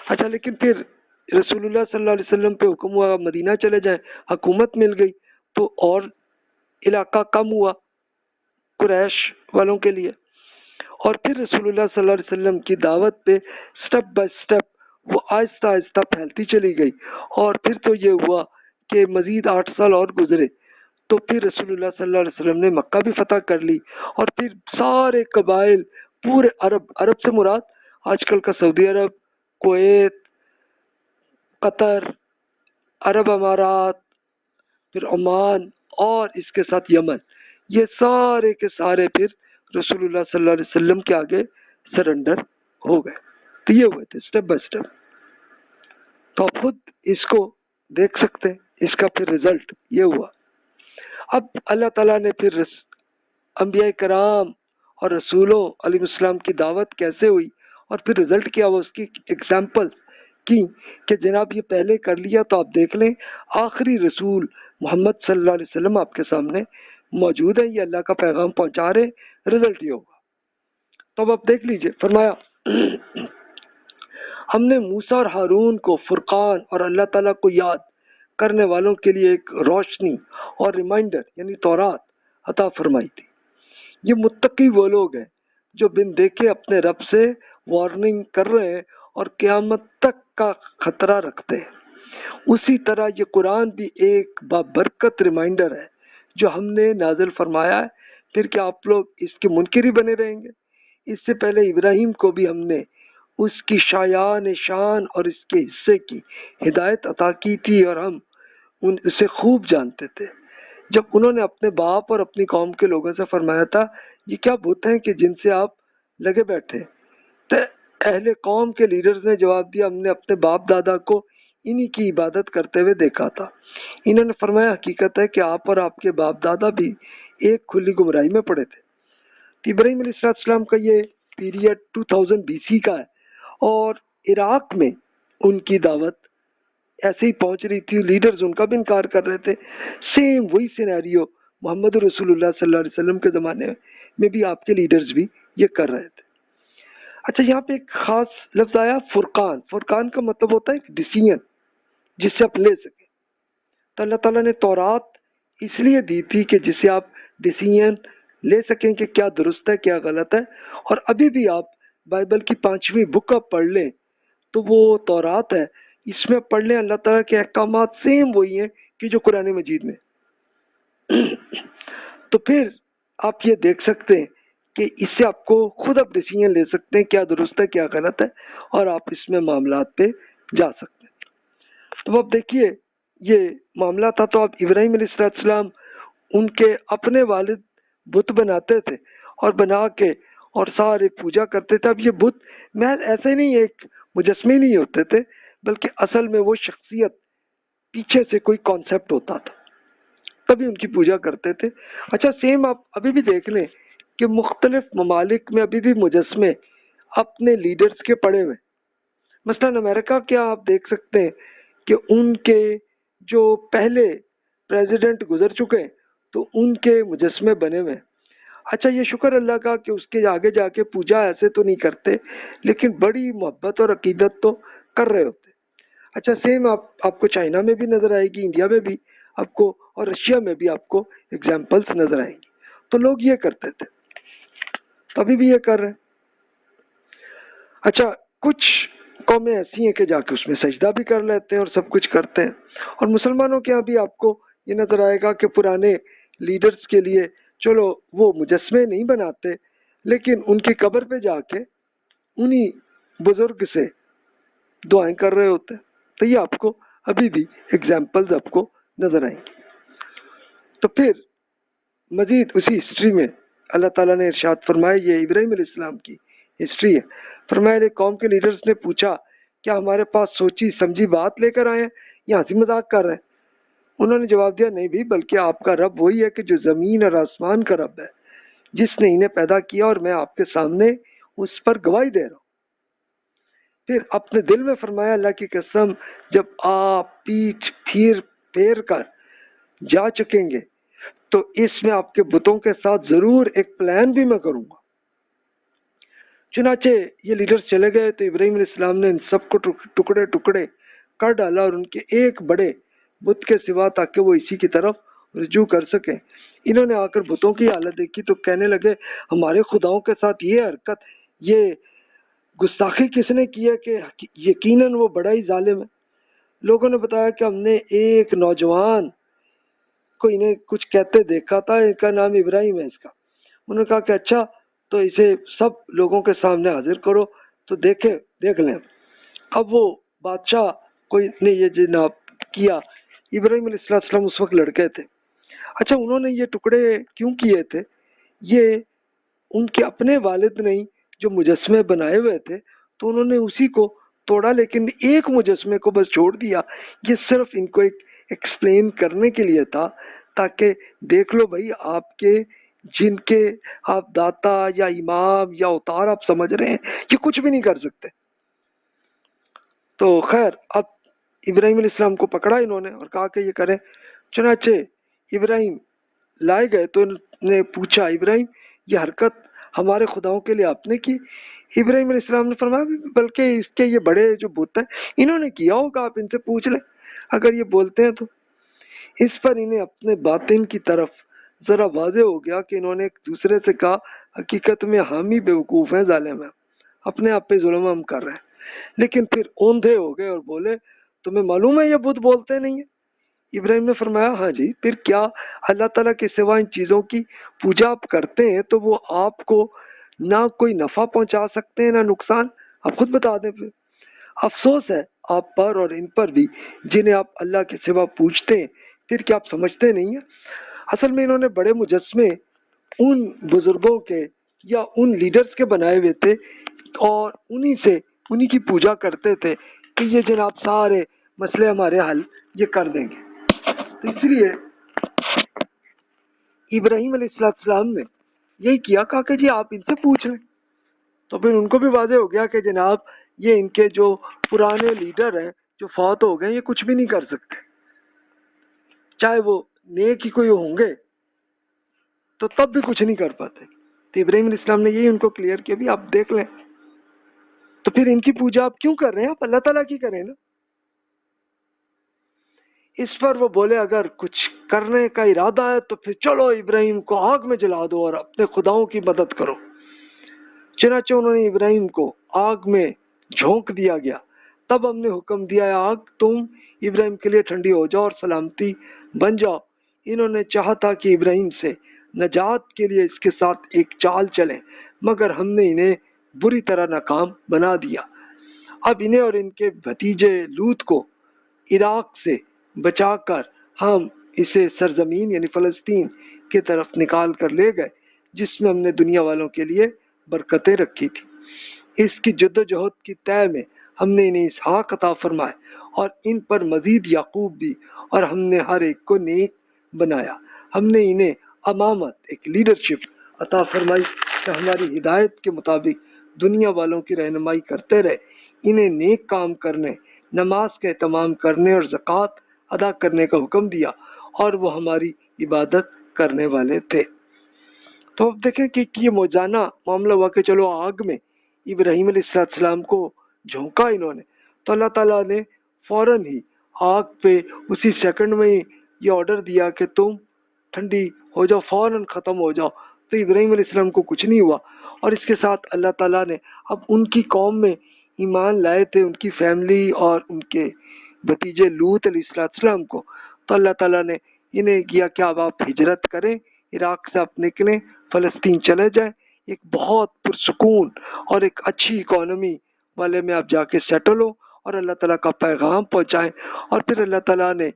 اچھا لیکن پھر رسول اللہ صلی اللہ علیہ وسلم پہ حکم ہوا مدینہ چلے جائیں، حکومت مل گئی تو اور علاقہ کم ہوا قریش والوں کے لیے. اور پھر رسول اللہ صلی اللہ علیہ وسلم کی دعوت پہ سٹیپ بائی سٹیپ وہ آہستہ آہستہ پھیلتی چلی گئی. اور پھر تو یہ ہوا کہ مزید 8 سال اور گزرے تو پھر رسول اللہ صلی اللہ علیہ وسلم نے مکہ بھی فتح کر لی. اور پھر سارے قبائل پورے عرب سے مراد آج کل کا سعودی عرب، کویت، قطر، عرب امارات، پھر عمان اور اس کے ساتھ یمن، یہ سارے کے سارے پھر رسول اللہ صلی اللہ علیہ وسلم کے آگے سرنڈر ہو گئے. تو یہ ہوئے تھے سٹیپ بائی سٹیپ. تو آپ خود اس کو دیکھ سکتے ہیں، اس کا پھر رزلٹ یہ ہوا. اب اللہ تعالیٰ نے پھر انبیاء کرام اور رسولوں علیہ السلام کی دعوت کیسے ہوئی اور پھر رزلٹ کیا ہوا اس کی ایگزامپل کی کہ جناب یہ پہلے کر لیا تو آپ دیکھ لیں آخری رسول محمد صلی اللہ علیہ وسلم آپ کے سامنے موجود ہے، یہ اللہ کا پیغام پہنچا رہے، رزلٹ یہ ہوگا. تو اب آپ دیکھ لیجئے، فرمایا ہم نے موسیٰ اور ہارون کو فرقان اور اللہ تعالیٰ کو یاد کرنے والوں کے لیے ایک روشنی اور ریمائنڈر یعنی تورات عطا فرمائی تھی. یہ متقی وہ لوگ ہیں جو بن دیکھے اپنے رب سے وارننگ کر رہے ہیں اور قیامت تک کا خطرہ رکھتے ہیں. اسی طرح یہ قرآن بھی ایک بابرکت ریمائنڈر ہے جو ہم نے نازل فرمایا ہے. پھر کیا آپ لوگ اس کے منکر ہی بنے رہیں گے؟ اس سے پہلے ابراہیم کو بھی ہم نے اس کی شایان شان اور اس کے حصے کی ہدایت عطا کی تھی اور ہم اسے خوب جانتے تھے. جب انہوں نے اپنے باپ اور اپنی قوم کے لوگوں سے فرمایا تھا یہ کیا بت ہیں کہ جن سے آپ لگے بیٹھے، تو اہل قوم کے لیڈرز نے جواب دیا ہم نے اپنے باپ دادا کو انہی کی عبادت کرتے ہوئے دیکھا تھا. انہوں نے فرمایا حقیقت ہے کہ آپ اور آپ کے باپ دادا بھی ایک کھلی گمراہی میں پڑے تھے. تو ابراہیم علیہ السلام کا یہ پیریڈ 2000 BC کا ہے اور عراق میں ان کی دعوت ایسے ہی پہنچ رہی تھی، لیڈرز ان کا بھی انکار کر رہے تھے. سیم وہی سینیریو محمد رسول اللہ صلی اللہ علیہ وسلم کے زمانے میں بھی آپ کے لیڈرز بھی یہ کر رہے تھے. اچھا یہاں پہ ایک خاص لفظ آیا فرقان. فرقان کا مطلب ہوتا ہے ایک ڈیسیژن جس سے آپ لے سکیں. تو اللہ تعالیٰ نے تورات اس لیے دی تھی کہ جس سے آپ ڈیسیژن لے سکیں کہ کیا درست ہے کیا غلط ہے. اور ابھی بھی آپ بائبل کی 5ویں بک آپ پڑھ لیں تو وہ تورات ہے، اس میں پڑھ لیں اللہ تعالیٰ کے احکامات سیم وہی ہیں کہ جو قرآن مجید میں. تو پھر آپ یہ دیکھ سکتے ہیں کہ اس سے آپ کو خود آپ ڈیسیژن لے سکتے ہیں کیا درست ہے کیا غلط ہے اور آپ اس میں معاملات پہ جا سکتے ہیں. تو اب دیکھیے یہ معاملہ تھا. تو اب ابراہیم علیہ السلام ان کے اپنے والد بت بناتے تھے اور بنا کے اور سارے پوجا کرتے تھے. اب یہ بت محض ایسے نہیں ایک مجسمے نہیں ہوتے تھے بلکہ اصل میں وہ شخصیت پیچھے سے کوئی کانسیپٹ ہوتا تھا تبھی ان کی پوجا کرتے تھے. اچھا سیم آپ ابھی بھی دیکھ لیں کہ مختلف ممالک میں ابھی بھی مجسمے اپنے لیڈرز کے پڑے ہوئے. مثلا امریکہ کیا آپ دیکھ سکتے ہیں کہ ان کے جو پہلے پریزیڈنٹ گزر چکے تو ان کے مجسمے بنے ہوئے. اچھا یہ شکر اللہ کا کہ اس کے آگے جا کے پوجا ایسے تو نہیں کرتے لیکن بڑی محبت اور عقیدت تو کر رہے ہوتے. اچھا سیم آپ کو چائنا میں بھی نظر آئے گی، انڈیا میں بھی آپ کو اور رشیا میں بھی آپ کو ایگزامپلس نظر آئیں گی. تو لوگ یہ کرتے تھے ابھی بھی یہ کر رہے ہیں. اچھا کچھ قومیں ایسی ہیں کہ جا کے اس میں سجدہ بھی کر لیتے ہیں اور سب کچھ کرتے ہیں. اور مسلمانوں کے یہاں بھی آپ کو یہ نظر آئے گا کہ پرانے لیڈرز کے لیے چلو وہ مجسمے نہیں بناتے لیکن ان کی قبر پہ جا کے انہی بزرگ سے دعائیں کر رہے ہوتے ہیں. تو یہ آپ کو ابھی بھی ایگزامپلز آپ کو نظر آئیں گی. تو پھر مزید اسی ہسٹری میں اللہ تعالیٰ نے ارشاد فرمایا یہ ابراہیم علیہ السلام کی ہسٹری ہے۔ فرمایا ایک قوم کے لیڈرز نے پوچھا کیا ہمارے پاس سوچی سمجھی بات لے کر آئے ہیں یا ہنسی مذاق کر رہے ہیں؟ انہوں نے جواب دیا نہیں بھی، بلکہ آپ کا رب وہی ہے کہ جو زمین اور آسمان کا رب ہے، جس نے انہیں پیدا کیا، اور میں آپ کے سامنے اس پر گواہی دے رہا ہوں۔ پھر اپنے دل میں فرمایا اللہ کی قسم جب آپ پیٹھ پھیر کر جا چکیں گے تو اس میں آپ کے بتوں کے ساتھ ضرور ایک پلان بھی میں کروں گا۔ چنانچہ یہ لیڈر چلے گئے تو ابراہیم علیہ السلام نے ان سب کو ٹکڑے ٹکڑے کر ڈالا اور ان کے ایک بڑے بت کے سوا تاکہ وہ اسی کی طرف رجوع کر سکیں۔ انہوں نے آ کر بتوں کی حالت دیکھی تو کہنے لگے ہمارے خداؤں کے ساتھ یہ حرکت، یہ گستاخی کس نے کی ہے کہ یقیناً وہ بڑا ہی ظالم ہے۔ لوگوں نے بتایا کہ ہم نے ایک نوجوان کو انہیں کچھ کہتے دیکھا تھا، ان کا نام ابراہیم ہے اس کا۔ انہوں نے کہا کہ اچھا تو اسے سب لوگوں کے سامنے حاضر کرو تو دیکھ لیں۔ اب وہ بادشاہ کو نے یہ جناب کیا۔ ابراہیم علیہ السلام اس وقت لڑکے تھے۔ اچھا انہوں نے یہ ٹکڑے کیوں کیے تھے؟ یہ ان کے اپنے والد نہیں جو مجسمے بنائے ہوئے تھے تو انہوں نے اسی کو توڑا، لیکن ایک مجسمے کو بس چھوڑ دیا۔ یہ صرف ان کو ایکسپلین کرنے کے لیے تھا تاکہ دیکھ لو بھائی آپ کے جن کے آپ داتا یا امام یا اوتار آپ سمجھ رہے ہیں یہ کچھ بھی نہیں کر سکتے۔ تو خیر اب ابراہیم علیہ السلام کو پکڑا انہوں نے اور کہا کہ یہ کریں۔ چنانچہ ابراہیم لائے گئے تو انہوں نے پوچھا ابراہیم یہ حرکت ہمارے خداؤں کے لیے آپ نے کی؟ ابراہیم علیہ السلام نے فرمایا بلکہ اس کے یہ بڑے جو بت ہیں انہوں نے کیا ہوگا، آپ ان سے پوچھ لیں اگر یہ بولتے ہیں تو۔ اس پر انہیں اپنے باطن کی طرف ذرا واضح ہو گیا کہ انہوں نے ایک دوسرے سے کہا حقیقت میں ہم ہی بیوقوف ہیں، ظالم ہیں، اپنے آپ پہ ظلم ہم کر رہے ہیں۔ لیکن پھر اوندھے ہو گئے اور بولے تمہیں معلوم ہے یہ بت بولتے نہیں ہیں؟ ابراہیم نے فرمایا ہاں جی، پھر کیا اللہ تعالیٰ کے سوا ان چیزوں کی پوجا آپ کرتے ہیں تو وہ آپ کو نہ کوئی نفع پہنچا سکتے ہیں نہ نقصان؟ آپ خود بتا دیں۔ پھر افسوس ہے آپ پر اور ان پر بھی جنہیں آپ اللہ کے سوا پوجتے ہیں، پھر کیا آپ سمجھتے نہیں ہیں؟ اصل میں انہوں نے بڑے مجسمے ان بزرگوں کے یا ان لیڈرز کے بنائے ہوئے تھے اور انہی کی پوجا کرتے تھے کہ یہ جناب سارے مسئلے ہمارے حل یہ کر دیں گے۔ تو اس لیے ابراہیم علیہ السلام نے یہی کیا، کہا کہ جی آپ ان سے پوچھ لیں۔ تو پھر ان کو بھی واضح ہو گیا کہ جناب یہ ان کے جو پرانے لیڈر ہیں جو فوت ہو گئے یہ کچھ بھی نہیں کر سکتے، چاہے وہ نیک ہی کوئی ہوں گے تو تب بھی کچھ نہیں کر پاتے۔ تو ابراہیم علیہ السلام نے یہی ان کو کلیئر کیا بھی آپ دیکھ لیں۔ تو پھر ان کی پوجا آپ کیوں کر رہے ہیں؟ آپ اللہ تعالیٰ کی کریں نا۔ اس پر وہ بولے اگر کچھ کرنے کا ارادہ ہے تو پھر چلو ابراہیم کو آگ میں جلا دو اور اپنے خداؤں کی مدد کرو۔ چنانچہ انہوں نے ابراہیم کو آگ میں جھونک دیا گیا۔ تب ہم نے حکم دیا آگ تم ابراہیم کے لیے ٹھنڈی ہو جاؤ اور سلامتی بن جاؤ۔ انہوں نے چاہا تھا کہ ابراہیم سے نجات کے لیے اس کے ساتھ ایک چال چلیں، مگر ہم نے انہیں بری طرح ناکام بنا دیا۔ اب انہیں اور ان کے بھتیجے لوط کو عراق سے بچا کر ہم اسے سرزمین یعنی فلسطین کی طرف نکال کر لے گئے جس میں ہم نے دنیا والوں کے لیے برکتیں رکھی تھی۔ اس کی جد و جہد کی طے میں ہم نے انہیں اسحاق عطا فرمائے اور ان پر مزید یعقوب بھی، اور ہم نے ہر ایک کو نیک بنایا۔ ہم نے انہیں امامت ایک لیڈرشپ عطا فرمائی کہ ہماری ہدایت کے مطابق دنیا والوں کی رہنمائی کرتے رہے، انہیں نیک کام کرنے، نماز کا اہتمام کرنے اور زکوٰۃ ادا کرنے کا حکم دیا، اور وہ ہماری عبادت کرنے والے تھے۔ تو اب دیکھیں کہ یہ موجانہ معاملہ ہوا کہ چلو آگ میں ابراہیم علیہ السلام کو جھونکا انہوں نے، تو اللہ تعالیٰ نے فوراً ہی آگ پہ اسی سیکنڈ میں ہی یہ آرڈر دیا کہ تم ٹھنڈی ہو جاؤ، فوراً ختم ہو جاؤ۔ تو ابراہیم علیہ السلام کو کچھ نہیں ہوا، اور اس کے ساتھ اللہ تعالیٰ نے اب ان کی قوم میں ایمان لائے تھے، ان کی فیملی اور ان کے بھتیجے لوط علیہ السلام کو، تو اللہ تعالیٰ نے انہیں کیا کہ اب آپ ہجرت کریں، عراق سے آپ نکلیں، فلسطین چلے جائیں، ایک بہت پرسکون اور ایک اچھی اکانومی والے میں آپ جا کے سیٹل ہو اور اللہ تعالیٰ کا پیغام پہنچائیں۔ اور پھر اللہ تعالیٰ نے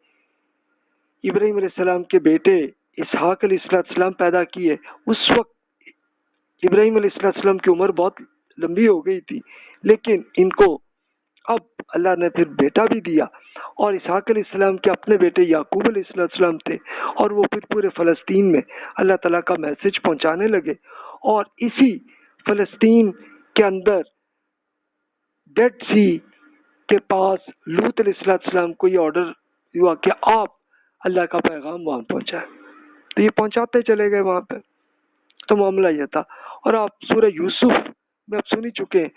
ابراہیم علیہ السلام کے بیٹے اسحاق علیہ السلام پیدا کیے۔ اس وقت ابراہیم علیہ السلام کی عمر بہت لمبی ہو گئی تھی، لیکن ان کو اب اللہ نے پھر بیٹا بھی دیا، اور اسحاق علیہ السلام کے اپنے بیٹے یعقوب علیہ السلام تھے، اور وہ پھر پورے فلسطین میں اللہ تعالیٰ کا میسج پہنچانے لگے، اور اسی فلسطین کے اندر ڈیڈ سی کے پاس لوط علیہ السلام کو یہ آرڈر ہوا کہ آپ اللہ کا پیغام وہاں پہنچائیں، تو یہ پہنچاتے چلے گئے وہاں پہ۔ تو معاملہ یہ تھا، اور آپ سورہ یوسف میں آپ سن ہی چکے ہیں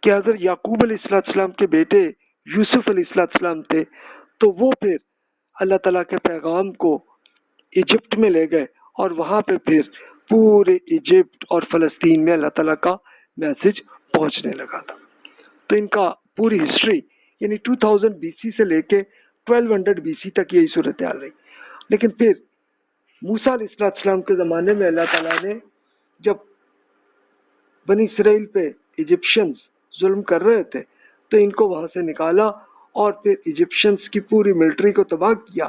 کہ حضرت یعقوب علیہ السلام کے بیٹے یوسف علیہ السلام تھے، تو وہ پھر اللہ تعالیٰ کے پیغام کو ایجپٹ میں لے گئے، اور وہاں پہ پھر پورے ایجپٹ اور فلسطین میں اللہ تعالیٰ کا میسج پہنچنے لگا تھا۔ تو ان کا پوری ہسٹری یعنی 2000 BC سے لے کے 1200 BC تک یہی صورتحال رہی۔ لیکن پھر موسیٰ علیہ السلام کے زمانے میں اللہ تعالیٰ نے جب بنی اسرائیل پہ ایجپشنز ظلم کر رہے تھے تو ان کو وہاں سے نکالا، اور پھر ایجپشنز کی پوری ملٹری کو تباہ کیا،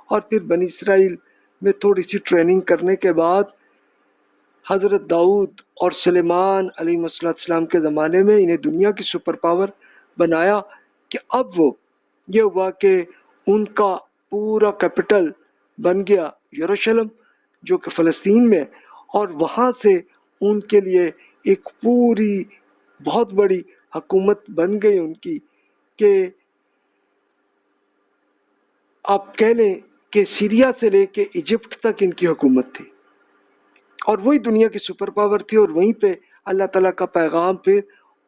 اور پھر بنی اسرائیل میں تھوڑی سی ٹریننگ کرنے کے بعد حضرت داؤد اور سلیمان علیہ السلام کے زمانے میں انہیں دنیا کی سپر پاور بنایا، کہ اب وہ یہ ہوا کہ ان کا پورا کیپٹل بن گیا یروشلم جو کہ فلسطین میں، اور وہاں سے ان کے لیے ایک پوری بہت بڑی حکومت بن گئی ان کی، کہ آپ کہہ لیں کہ سیریا سے لے کے ایجپٹ تک ان کی حکومت تھی، اور وہی دنیا کی سپر پاور تھی، اور وہیں پہ اللہ تعالیٰ کا پیغام پھر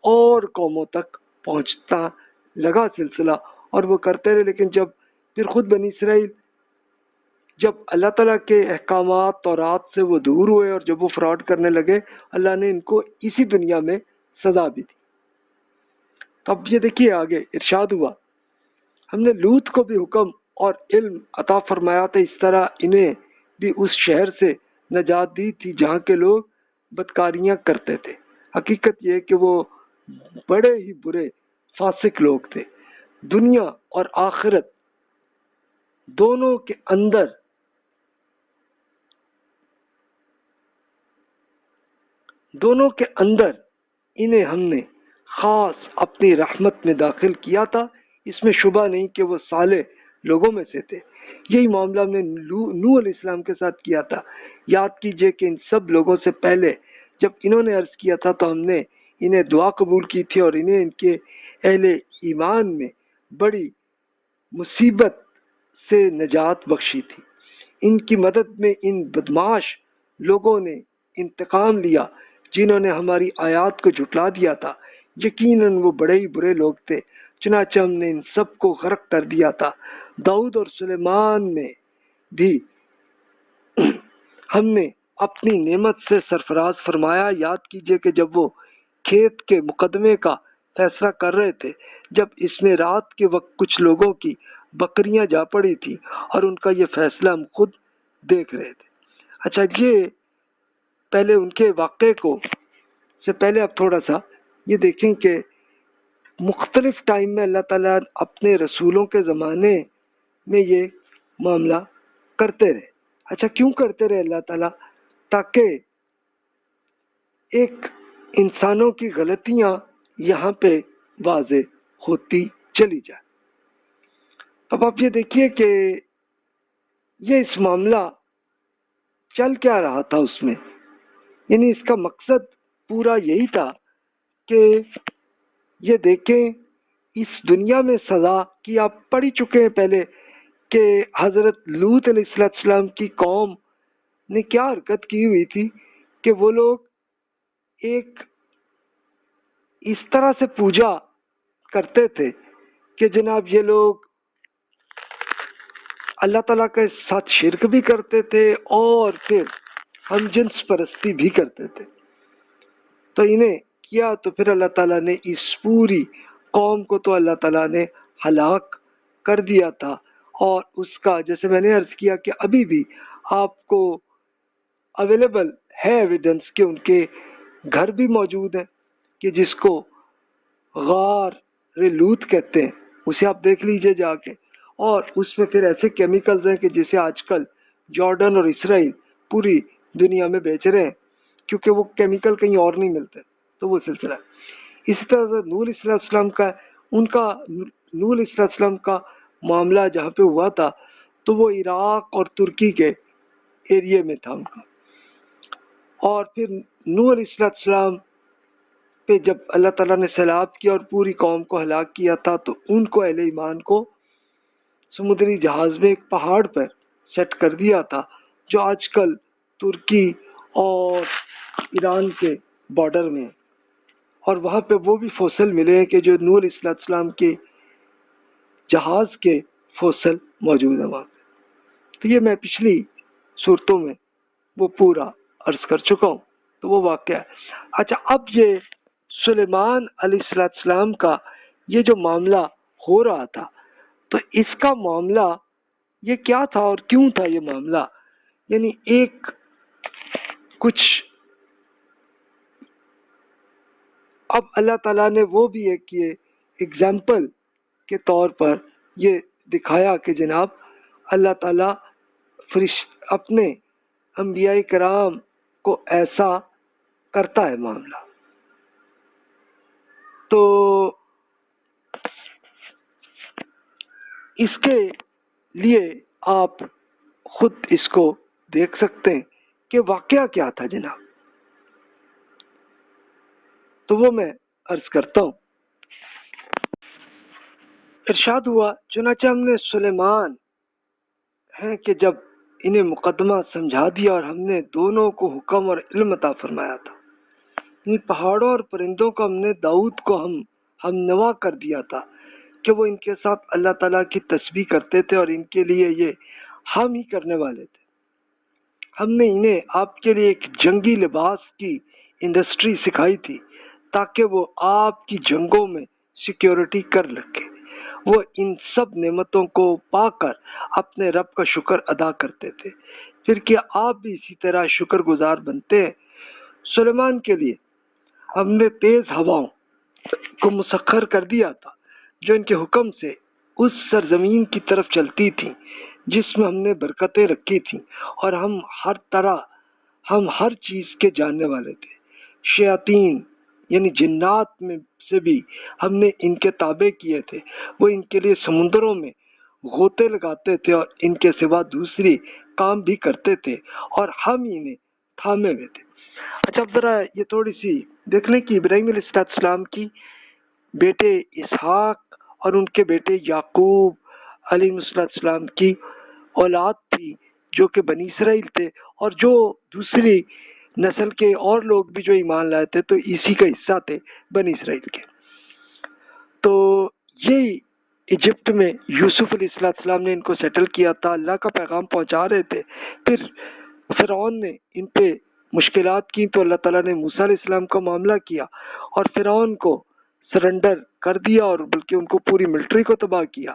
اور قوموں تک پہنچتا لگا سلسلہ، اور وہ کرتے رہے۔ لیکن جب پھر خود بنی اسرائیل جب اللہ تعالیٰ کے احکامات تورات سے وہ دور ہوئے اور جب وہ فراڈ کرنے لگے، اللہ نے ان کو اسی دنیا میں سزا بھی دی۔ اب یہ دیکھیے آگے ارشاد ہوا، ہم نے لوط کو بھی حکم اور علم عطا فرمایا تھا، اس طرح انہیں بھی اس شہر سے نجات دی تھی جہاں کے لوگ بدکاریاں کرتے تھے۔ حقیقت یہ کہ وہ بڑے ہی برے فاسق لوگ تھے۔ دنیا اور آخرت دونوں کے اندر انہیں ہم نے خاص اپنی رحمت میں داخل کیا تھا، اس میں شبہ نہیں کہ وہ صالح لوگوں میں سے تھے۔ یہی معاملہ ہم نے نوح علیہ السلام کے ساتھ کیا تھا۔ یاد کیجئے کہ ان سب لوگوں سے پہلے جب انہوں نے عرض کیا تھا تو ہم نے انہیں دعا قبول کی تھی، اور انہیں ان کے اہل ایمان میں بڑی مصیبت سے نجات بخشی تھی۔ ان کی مدد میں ان بدمعاش لوگوں نے انتقام لیا جنہوں نے ہماری آیات کو جھٹلا دیا تھا، یقیناً وہ بڑے ہی برے لوگ تھے، چنانچہ ہم نے ان سب کو غرق کر دیا تھا۔ داؤد اور سلیمان میں بھی ہم نے اپنی نعمت سے سرفراز فرمایا۔ یاد کیجئے کہ جب وہ کھیت کے مقدمے کا فیصلہ کر رہے تھے، جب اس میں رات کے وقت کچھ لوگوں کی بکریاں جا پڑی تھی، اور ان کا یہ فیصلہ ہم خود دیکھ رہے تھے۔ اچھا، یہ پہلے ان کے واقعے کو سے پہلے اب تھوڑا سا یہ دیکھیں کہ مختلف ٹائم میں اللہ تعالیٰ اپنے رسولوں کے زمانے میں یہ معاملہ کرتے رہے۔ اچھا، کیوں کرتے رہے اللہ تعالیٰ؟ تاکہ ایک انسانوں کی غلطیاں یہاں پہ واضح ہوتی چلی جائے۔ اب آپ یہ دیکھیے کہ یہ اس معاملہ چل کیا رہا تھا اس میں، یعنی اس کا مقصد پورا یہی تھا کہ یہ دیکھیں اس دنیا میں سزا کی، آپ پڑھ چکے ہیں پہلے کہ حضرت لوط علیہ السلام کی قوم نے کیا حرکت کی ہوئی تھی کہ وہ لوگ ایک اس طرح سے پوجا کرتے تھے کہ جناب یہ لوگ اللہ تعالیٰ کے ساتھ شرک بھی کرتے تھے اور پھر ہم جنس پرستی بھی کرتے تھے۔ تو انہیں کیا تو پھر اللہ تعالیٰ نے اس پوری قوم کو تو اللہ تعالیٰ نے ہلاک کر دیا تھا، اور اس کا جیسے میں نے عرض کیا کہ ابھی بھی آپ کو اویلیبل ہے ایویڈنس کہ ان کے گھر بھی موجود ہیں، کہ جس کو غار لوط کہتے ہیں، اسے آپ دیکھ لیجئے جا کے، اور اس میں پھر ایسے کیمیکلز ہیں کہ جسے آج کل جارڈن اور اسرائیل پوری دنیا میں بیچ رہے ہیں، کیونکہ وہ کیمیکل کہیں اور نہیں ملتے۔ تو وہ سلسلہ ہے۔ اسی طرح سے نوح علیہ السلام کا نوح علیہ السلام کا معاملہ جہاں پہ ہوا تھا تو وہ عراق اور ترکی کے ایریے میں تھا ان کا۔ اور پھر نوح علیہ السلام پہ جب اللہ تعالیٰ نے سیلاب کیا اور پوری قوم کو ہلاک کیا تھا تو ان کو اہل ایمان کو سمندری جہاز میں ایک پہاڑ پر سیٹ کر دیا تھا جو آج کل ترکی اور ایران کے بارڈر میں، اور وہاں پہ وہ بھی فوسل ملے ہیں کہ جو نوح علیہ السلام کے جہاز کے فوسل موجود ہیں وہاں پہ۔ تو یہ میں پچھلی صورتوں میں وہ پورا عرض کر چکا ہوں، تو وہ واقعہ ہے۔ اچھا، اب یہ سلیمان علیہ السلام کا یہ جو معاملہ ہو رہا تھا تو اس کا معاملہ یہ کیا تھا اور کیوں تھا یہ معاملہ؟ یعنی ایک کچھ اب اللہ تعالیٰ نے وہ بھی ایک یہ اگزامپل کے طور پر یہ دکھایا کہ جناب اللہ تعالیٰ اپنے انبیاء کرام کو ایسا کرتا ہے معاملہ۔ تو اس کے لیے آپ خود اس کو دیکھ سکتے ہیں کہ واقعہ کیا تھا جناب، تو وہ میں عرض کرتا ہوں۔ ارشاد ہوا، چنانچہ ہم نے سلیمان ہیں کہ جب انہیں مقدمہ سمجھا دیا اور ہم نے دونوں کو حکم اور علم عطا فرمایا تھا، ان پہاڑوں اور پرندوں کو ہم نے داؤد کو ہم نوا کر دیا تھا کہ وہ ان کے ساتھ اللہ تعالیٰ کی تسبیح کرتے تھے اور ان کے لیے یہ ہم ہی کرنے والے تھے۔ ہم نے انہیں آپ کے لیے ایک جنگی لباس کی انڈسٹری سکھائی تھی تاکہ وہ آپ کی جنگوں میں سیکیورٹی کر رکھے۔ وہ ان سب نعمتوں کو پا کر اپنے رب کا شکر ادا کرتے تھے۔ پھر کیا آپ بھی اسی طرح شکر گزار بنتے ہیں؟ سلیمان کے لیے ہم نے تیز ہواؤں کو مسخر کر دیا تھا جو ان کے حکم سے اس سرزمین کی طرف چلتی تھی جس میں ہم نے برکتیں رکھی تھیں، اور ہم ہر چیز کے جاننے والے تھے۔ شیاطین یعنی جنات میں سے بھی ہم نے ان کے تابع کیے تھے، وہ ان کے لیے سمندروں میں غوطے لگاتے تھے اور ان کے سوا دوسری کام بھی کرتے تھے، اور ہم انہیں تھامے ہوئے تھے۔ اچھا، اب ذرا یہ تھوڑی سی دیکھ لیں کہ ابراہیم علیہ السلام کی بیٹے اسحاق اور ان کے بیٹے یعقوب علیہ السلام کی اولاد تھی جو کہ بنی اسرائیل تھے، اور جو دوسری نسل کے اور لوگ بھی جو ایمان لائے تھے تو اسی کا حصہ تھے بنی اسرائیل کے۔ تو یہی ایجپٹ میں یوسف علیہ السلام نے ان کو سیٹل کیا تھا، اللہ کا پیغام پہنچا رہے تھے۔ پھر فرعون نے ان پہ مشکلات کی تو اللہ تعالیٰ نے موسیٰ علیہ السلام کا معاملہ کیا اور فرعون کو سرنڈر کر دیا، اور بلکہ ان کو پوری ملٹری کو تباہ کیا،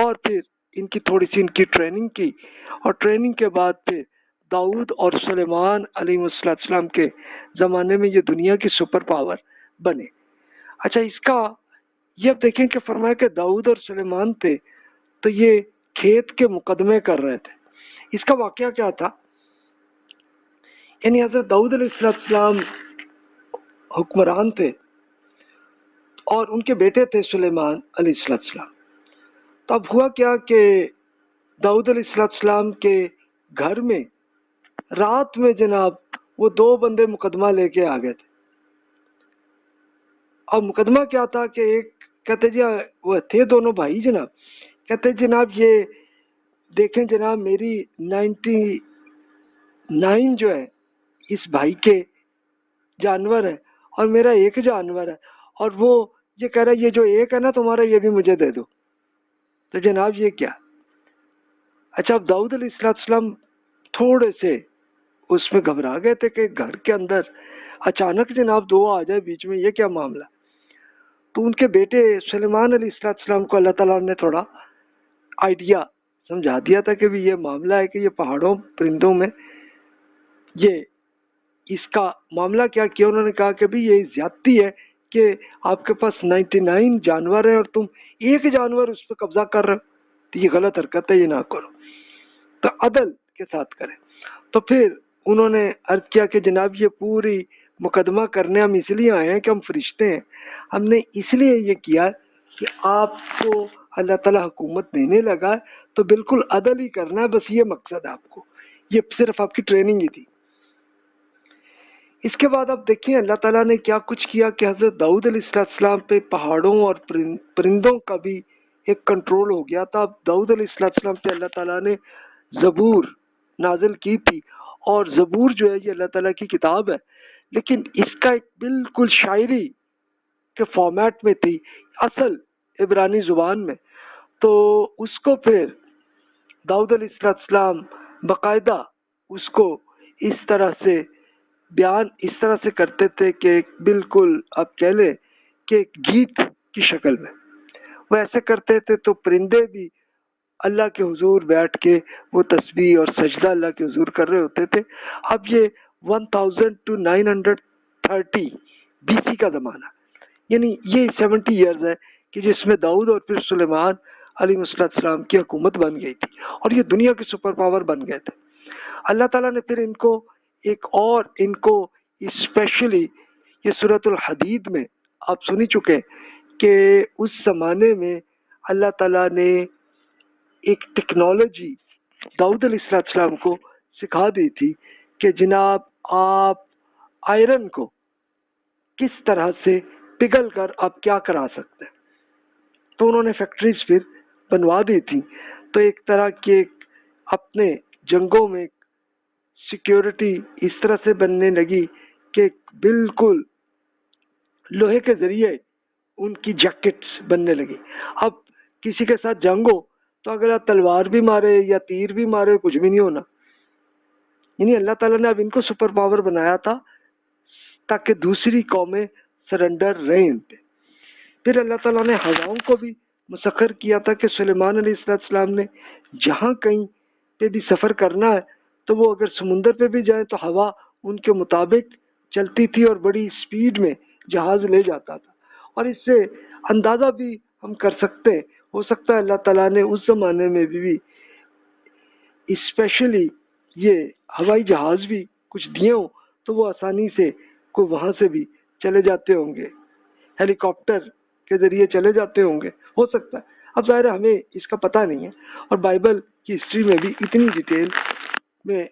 اور پھر ان کی تھوڑی سی ان کی ٹریننگ کی، اور ٹریننگ کے بعد پھر داؤد اور سلیمان علیہ السلام کے زمانے میں یہ دنیا کی سپر پاور بنے۔ اچھا، اس کا یہ اب دیکھیں کہ فرمایا کہ داؤد اور سلیمان تھے تو یہ کھیت کے مقدمے کر رہے تھے۔ اس کا واقعہ کیا تھا؟ یعنی حضرت داؤد علیہ السلام حکمران تھے اور ان کے بیٹے تھے سلیمان علیہ السلام۔ تو اب ہوا کیا کہ داؤد علیہ السلام کے گھر میں رات میں جناب وہ دو بندے مقدمہ لے کے آ گئے تھے، اور مقدمہ کیا تھا کہ ایک کہتے جی وہ تھے دونوں بھائی جناب، کہتے جناب یہ دیکھیں جناب میری 99 جو ہے اس بھائی کے جانور ہے اور میرا ایک جانور ہے، اور وہ یہ کہہ رہا ہے یہ جو ایک ہے نا تمہارا یہ بھی مجھے دے دو۔ تو جناب یہ کیا؟ اچھا، اب داؤد علیہ السلام تھوڑے سے اس میں گھبرا گئے تھے کہ گھر کے اندر اچانک جناب دو آ جائے بیچ میں، یہ کیا معاملہ؟ تو ان کے بیٹے سلیمان علیہ السلام کو اللہ تعالیٰ نے تھوڑا آئیڈیا سمجھا دیا تھا کہ بھی یہ معاملہ ہے کہ یہ پہاڑوں پرندوں میں یہ اس کا معاملہ کیا کیا۔ انہوں نے کہا کہ بھی یہ زیادتی ہے کہ آپ کے پاس 99 جانور ہیں اور تم ایک جانور اس پہ قبضہ کر رہے ہو، تو یہ غلط حرکت ہے، یہ نہ کرو، تو عدل کے ساتھ کریں۔ تو پھر انہوں نے عرض کیا کہ جناب یہ پوری مقدمہ کرنے ہم اس لیے آئے ہیں کہ ہم فرشتے ہیں. ہم نے اس لیے یہ کیا کہ آپ کو اللہ تعالیٰ حکومت دینے لگا تو بالکل عدل ہی کرنا ہے، بس یہ مقصد ہے آپ کو، یہ صرف آپ کی ٹریننگ ہی تھی. اس کے بعد آپ دیکھیں اللہ تعالیٰ نے کیا کچھ کیا کہ حضرت داؤد علیہ السلام پہ پہاڑوں اور پرندوں کا بھی ایک کنٹرول ہو گیا تھا. اب داؤد علیہ السلام پہ اللہ تعالیٰ نے زبور نازل کی تھی، اور زبور جو ہے یہ اللہ تعالیٰ کی کتاب ہے، لیکن اس کا ایک بالکل شاعری کے فارمیٹ میں تھی، اصل عبرانی زبان میں. تو اس کو پھر داؤد علیہ السلام باقاعدہ اس کو اس طرح سے بیان اس طرح سے کرتے تھے کہ بالکل آپ کہہ لیں کہ ایک گیت کی شکل میں وہ ایسے کرتے تھے. تو پرندے بھی اللہ کے حضور بیٹھ کے وہ تسبیح اور سجدہ اللہ کے حضور کر رہے ہوتے تھے. اب یہ 1000 to 930 BC کا زمانہ، یعنی یہ 70 ایئرز ہے کہ جس میں داؤد اور پھر سلیمان علیہ السلام کی حکومت بن گئی تھی، اور یہ دنیا کے سپر پاور بن گئے تھے. اللہ تعالیٰ نے پھر ان کو ایک اور ان کو اسپیشلی یہ سورۃ الحدید میں آپ سنی چکے کہ اس زمانے میں اللہ تعالیٰ نے ایک ٹیکنالوجی داؤد علیہ السلام کو سکھا دی تھی کہ جناب آپ آئرن کو کس طرح سے پگھل کر آپ کیا کرا سکتے ہیں. تو انہوں نے فیکٹریز پھر بنوا دی تھی. تو ایک طرح کے اپنے جنگوں میں سیکیورٹی اس طرح سے بننے لگی کہ بالکل لوہے کے ذریعے ان کی جیکٹس بننے لگی. اب کسی کے ساتھ جنگ ہو تو اگر آپ تلوار بھی مارے یا تیر بھی مارے کچھ بھی نہیں ہونا. یعنی اللہ تعالیٰ نے اب ان کو سپر پاور بنایا تھا تاکہ دوسری قومیں سرنڈر رہیں ان پہ. پھر اللہ تعالیٰ نے ہواؤں کو بھی مسخر کیا تھا کہ سلیمان علیہ السلام نے جہاں کہیں پہ بھی سفر کرنا ہے تو وہ اگر سمندر پہ بھی جائیں تو ہوا ان کے مطابق چلتی تھی اور بڑی اسپیڈ میں جہاز لے جاتا تھا. اور اس سے اندازہ بھی ہم کر سکتے ہیں، ہو سکتا ہے اللہ تعالیٰ نے اس زمانے میں بھی اسپیشلی یہ ہوائی جہاز بھی کچھ دیے ہوں تو وہ آسانی سے کوئی وہاں سے بھی چلے جاتے ہوں گے، ہیلی کاپٹر کے ذریعے چلے جاتے ہوں گے، ہو سکتا ہے. اب ظاہر ہے ہمیں اس کا پتہ نہیں ہے، اور بائبل کی ہسٹری میں بھی اتنی ڈیٹیل میں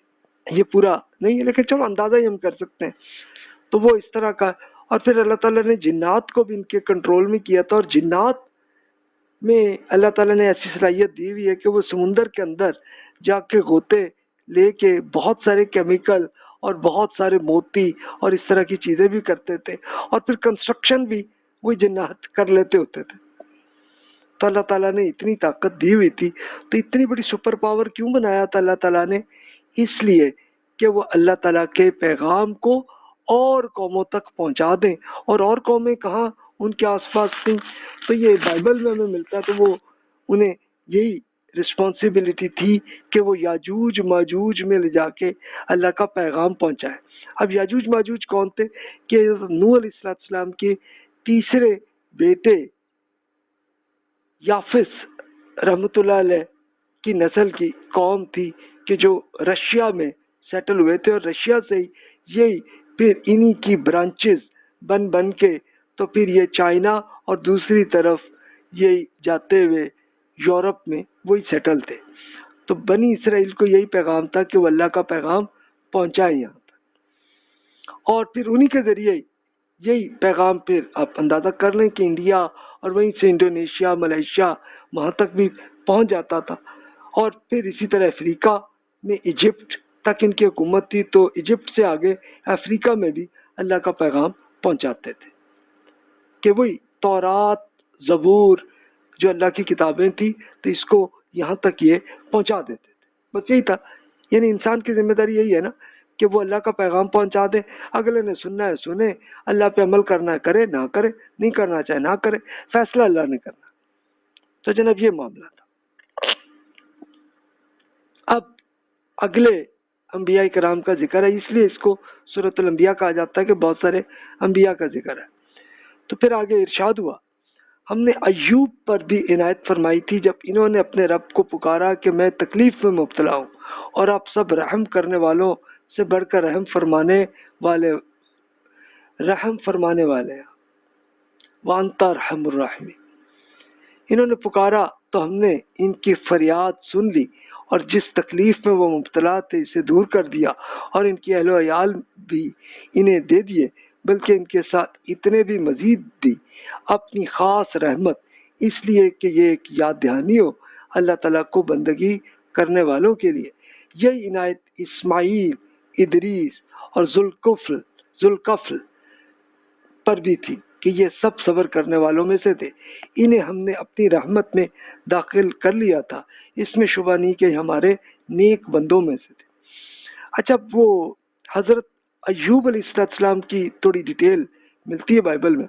یہ پورا نہیں ہے، لیکن چلو اندازہ ہی ہم کر سکتے ہیں. تو وہ اس طرح کا. اور پھر اللہ تعالیٰ نے جنات کو بھی ان کے کنٹرول میں کیا تھا، اور جنات میں اللہ تعالیٰ نے ایسی صلاحیت دی ہوئی ہے کہ وہ سمندر کے اندر جا کے غوطے لے کے بہت سارے کیمیکل اور بہت سارے موتی اور اس طرح کی چیزیں بھی کرتے تھے، اور پھر کنسٹرکشن بھی وہی جنات کر لیتے ہوتے تھے. تو اللہ تعالیٰ نے اتنی طاقت دی ہوئی تھی. تو اتنی بڑی سپر پاور کیوں بنایا تھا اللہ تعالیٰ نے؟ اس لیے کہ وہ اللہ تعالیٰ کے پیغام کو اور قوموں تک پہنچا دیں. اور قومیں کہاں ان کے آس پاس تھیں، تو یہ بائبل میں ہمیں ملتا ہے. تو وہ انہیں یہی رسپانسبلٹی تھی کہ وہ یاجوج ماجوج میں لے جا کے اللہ کا پیغام پہنچائے. اب یاجوج ماجوج کون تھے؟ کہ نوح علیہ السلام کے تیسرے بیٹے یافس رحمۃ اللہ علیہ کی نسل کی قوم تھی کہ جو رشیا میں سیٹل ہوئے تھے، اور رشیا سے یہی پھر انہی کی برانچز بن کے تو پھر یہ چائنا اور دوسری طرف یہی جاتے ہوئے یورپ میں وہی سیٹل تھے. تو بنی اسرائیل کو یہی پیغام تھا کہ وہ اللہ کا پیغام پہنچائے یہاں تک، اور پھر انہی کے ذریعے یہی پیغام پھر آپ اندازہ کر لیں کہ انڈیا اور وہیں سے انڈونیشیا ملیشیا وہاں تک بھی پہنچ جاتا تھا. اور پھر اسی طرح افریقہ میں ایجپٹ تک ان کی حکومت تھی، تو ایجپٹ سے آگے افریقہ میں بھی اللہ کا پیغام پہنچاتے تھے کہ وہی تورات زبور جو اللہ کی کتابیں تھیں تو اس کو یہاں تک یہ پہنچا دیتے تھے. بس یہی تھا. یعنی انسان کی ذمہ داری یہی ہے نا کہ وہ اللہ کا پیغام پہنچا دے. اگلے نے سننا ہے سنے، اللہ پہ عمل کرنا ہے کرے، نہ کرے نہیں کرنا چاہے نہ کرے، فیصلہ اللہ نے کرنا. تو جناب یہ معاملہ تھا. اب اگلے انبیاء کرام کا ذکر ہے، اس لیے اس کو سورۃ الانبیاء کہا جاتا ہے کہ بہت سارے انبیاء کا ذکر ہے. تو پھر آگے ارشاد ہوا، ہم نے ایوب پر بھی عنایت فرمائی تھی جب انہوں نے اپنے رب کو پکارا کہ میں تکلیف میں مبتلا ہوں، اور آپ سب رحم کرنے والوں سے بڑھ کر رحم فرمانے والے رحم فرمانے والے ہیں، وانت ارحم الراحمین۔ انہوں نے پکارا تو ہم نے ان کی فریاد سن لی، اور جس تکلیف میں وہ مبتلا تھے اسے دور کر دیا، اور ان کی اہل و عیال بھی انہیں دے دیے، بلکہ ان کے ساتھ اتنے بھی مزید دی اپنی خاص رحمت، اس لیے کہ یہ ایک یاد دہانی ہو اللہ تعالیٰ کو بندگی کرنے والوں کے لیے۔ یہی عنایت اسماعیل، ادریس اور ذوالکفل پر بھی تھی کہ یہ سب صبر کرنے والوں میں سے تھے، انہیں ہم نے اپنی رحمت میں داخل کر لیا تھا، اس میں شبہ نہیں کہ ہمارے نیک بندوں میں سے تھے۔ اچھا، وہ حضرت ایوب علیہ السلام کی تھوڑی ڈیٹیل ملتی ہے بائبل میں،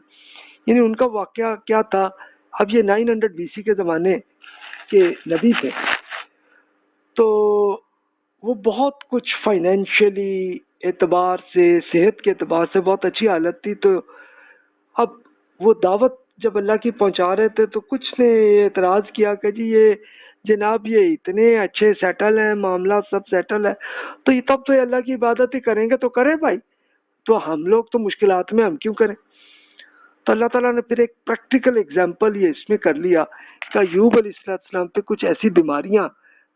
یعنی ان کا واقعہ کیا تھا۔ اب یہ 900 BC کے زمانے کے نبی تھے، تو وہ بہت کچھ فائنینشلی اعتبار سے، صحت کے اعتبار سے بہت اچھی حالت تھی، تو اب وہ دعوت جب اللہ کی پہنچا رہے تھے تو کچھ نے اعتراض کیا کہ جی یہ جناب یہ اتنے اچھے سیٹل ہیں، معاملہ سب سیٹل ہے، تو یہ تب تو یہ اللہ کی عبادت ہی کریں گے، تو کریں بھائی، تو ہم لوگ تو مشکلات میں ہم کیوں کریں؟ تو اللہ تعالیٰ نے پھر ایک پریکٹیکل ایگزامپل یہ اس میں کر لیا کہ ایوب علیہ السلام پہ کچھ ایسی بیماریاں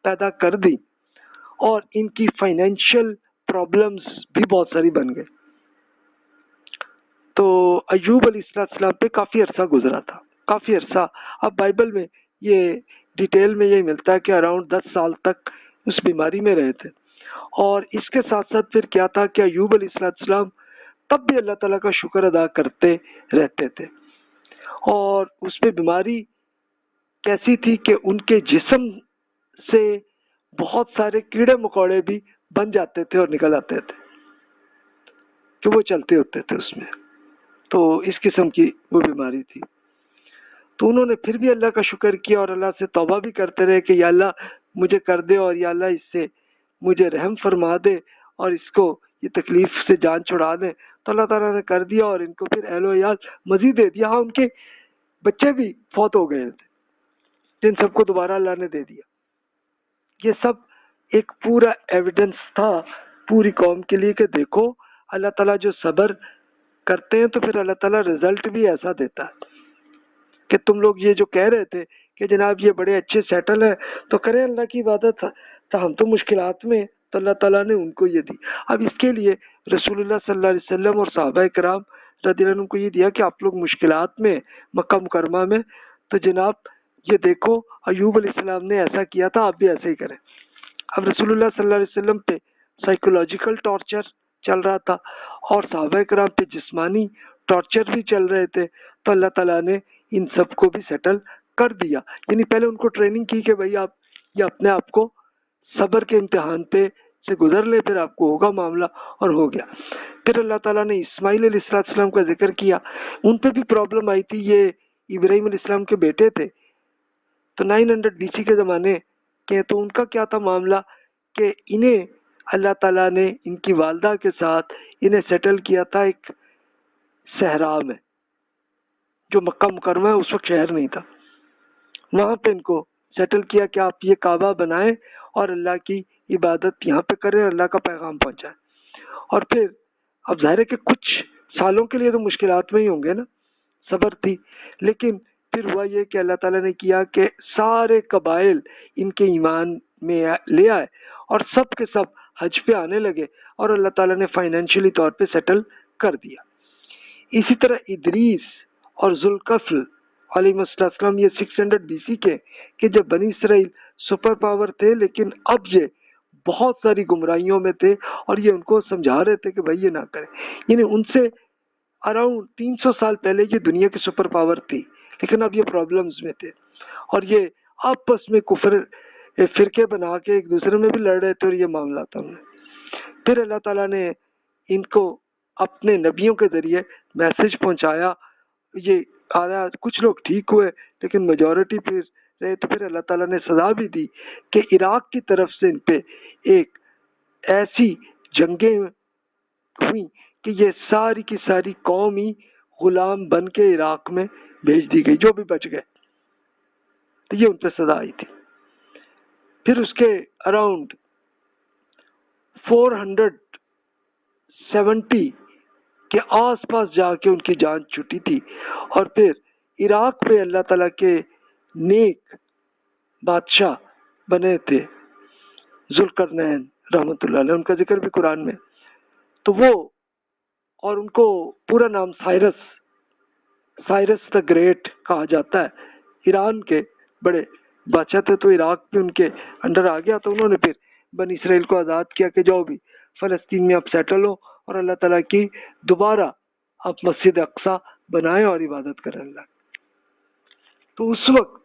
پیدا کر دی اور ان کی فائنینشیل پرابلمز بھی بہت ساری بن گئے۔ تو ایوب علیہ السلام پہ کافی عرصہ گزرا تھا، کافی عرصہ۔ اب بائبل میں یہ ڈیٹیل میں یہ ملتا ہے کہ اراؤنڈ 10 سال تک اس بیماری میں رہے تھے، اور اس کے ساتھ ساتھ پھر کیا تھا کہ ایوب علیہ السلام تب بھی اللہ تعالیٰ کا شکر ادا کرتے رہتے تھے، اور اس پہ بیماری کیسی تھی کہ ان کے جسم سے بہت سارے کیڑے مکوڑے بھی بن جاتے تھے اور نکل آتے تھے کہ وہ چلتے ہوتے تھے اس میں، تو اس قسم کی وہ بیماری تھی۔ تو انہوں نے پھر بھی اللہ کا شکر کیا اور اللہ سے توبہ بھی کرتے رہے کہ یا اللہ مجھے کر دے، اور یا اللہ اس سے مجھے رحم فرما دے اور اس کو یہ تکلیف سے جان چھڑا دے۔ تو اللہ تعالیٰ نے کر دیا، اور ان کو پھر اہل و عیال مزید دے دیا۔ ہاں، ان کے بچے بھی فوت ہو گئے تھے، جن سب کو دوبارہ اللہ نے دے دیا۔ یہ سب ایک پورا ایویڈنس تھا پوری قوم کے لیے کہ دیکھو اللہ تعالیٰ جو صبر کرتے ہیں تو پھر اللہ تعالیٰ رزلٹ بھی ایسا دیتا ہے کہ تم لوگ یہ جو کہہ رہے تھے کہ جناب یہ بڑے اچھے سیٹل ہیں تو کریں اللہ کی عبادت، تو ہم تو مشکلات میں، تو اللہ تعالیٰ نے ان کو یہ دی۔ اب اس کے لیے رسول اللہ صلی اللہ علیہ وسلم اور صحابہ کرام رضی اللہ عنہم کو یہ دیا کہ آپ لوگ مشکلات میں مکہ مکرمہ میں، تو جناب یہ دیکھو ایوب علیہ السلام نے ایسا کیا تھا، آپ بھی ایسے ہی کریں۔ اب رسول اللہ صلی اللہ علیہ وسلم پہ سائیکولوجیکل ٹارچر چل رہا تھا، اور صحابہ کرام پہ جسمانی ٹارچر بھی چل رہے تھے، تو اللہ تعالیٰ نے ان سب کو بھی سیٹل کر دیا۔ یعنی پہلے ان کو ٹریننگ کی کہ بھائی آپ یہ اپنے آپ کو صبر کے امتحان پہ سے گزر لے، پھر آپ کو ہوگا معاملہ، اور ہو گیا۔ پھر اللہ تعالیٰ نے اسماعیل علیہ السلام کا ذکر کیا، ان پہ بھی پرابلم آئی تھی، یہ ابراہیم علیہ السلام کے بیٹے تھے، تو 900 BC کے زمانے کے، تو ان کا کیا تھا معاملہ کہ انہیں اللہ تعالیٰ نے ان کی والدہ کے ساتھ انہیں سیٹل کیا تھا ایک صحرا میں، جو مکہ مکرمہ ہے، اس وقت شہر نہیں تھا، وہاں پہ ان کو سیٹل کیا کہ آپ یہ کعبہ بنائیں اور اللہ کی عبادت یہاں پہ کریں، اللہ کا پیغام پہنچائیں۔ اور پھر اب ظاہر ہے کہ کچھ سالوں کے لیے تو مشکلات میں ہی ہوں گے نا، صبر تھی، لیکن پھر ہوا یہ کہ اللہ تعالیٰ نے کیا کہ سارے قبائل ان کے ایمان میں لے آئے، اور سب کے سب حج پہ آنے لگے، اور اللہ تعالیٰ نے فائنینشلی طور پہ سیٹل کر دیا۔ اسی طرح ادریس اور ذوالکفل علیہ السلام یہ 600 BC کے کہ جب بنی اسرائیل سپر پاور تھے، لیکن اب یہ بہت ساری گمراہیوں میں تھے، اور یہ ان کو سمجھا رہے تھے کہ بھائی یہ نہ کریں۔ یعنی ان سے اراؤنڈ 300 سال پہلے یہ دنیا کی سپر پاور تھی، لیکن اب یہ پرابلمز میں تھے، اور یہ آپس میں کفر فرقے بنا کے ایک دوسرے میں بھی لڑ رہے تھے، اور یہ معاملہ تھا۔ پھر اللہ تعالیٰ نے ان کو اپنے نبیوں کے ذریعے میسج پہنچایا، یہ آیا، کچھ لوگ ٹھیک ہوئے لیکن میجورٹی پھر رہے، تو پھر اللہ تعالیٰ نے سزا بھی دی کہ عراق کی طرف سے ان پہ ایک ایسی جنگیں ہوئی کہ یہ ساری کی ساری قوم ہی غلام بن کے عراق میں بھیج دی گئی، جو بھی بچ گئے، تو یہ ان پہ سزا آئی تھی۔ پھر اس کے اراؤنڈ 470 کے آس پاس جا کے ان کی جان چھٹی تھی، اور پھر عراق پہ اللہ تعالیٰ کے نیک بادشاہ بنے تھے ذوالقرنین رحمۃ اللہ علیہ، ان کا ذکر بھی قرآن میں، تو وہ اور ان کو پورا نام سائرس دا گریٹ کہا جاتا ہے، ایران کے بڑے بادشاہ تھے، تو عراق بھی ان کے انڈر آ گیا، تو انہوں نے پھر بنی اسرائیل کو آزاد کیا کہ جاؤ بھی فلسطین میں آپ سیٹل ہو اور اللہ تعالیٰ کی دوبارہ آپ مسجد اقصی بنائیں اور عبادت کریں اللہ۔ تو اس وقت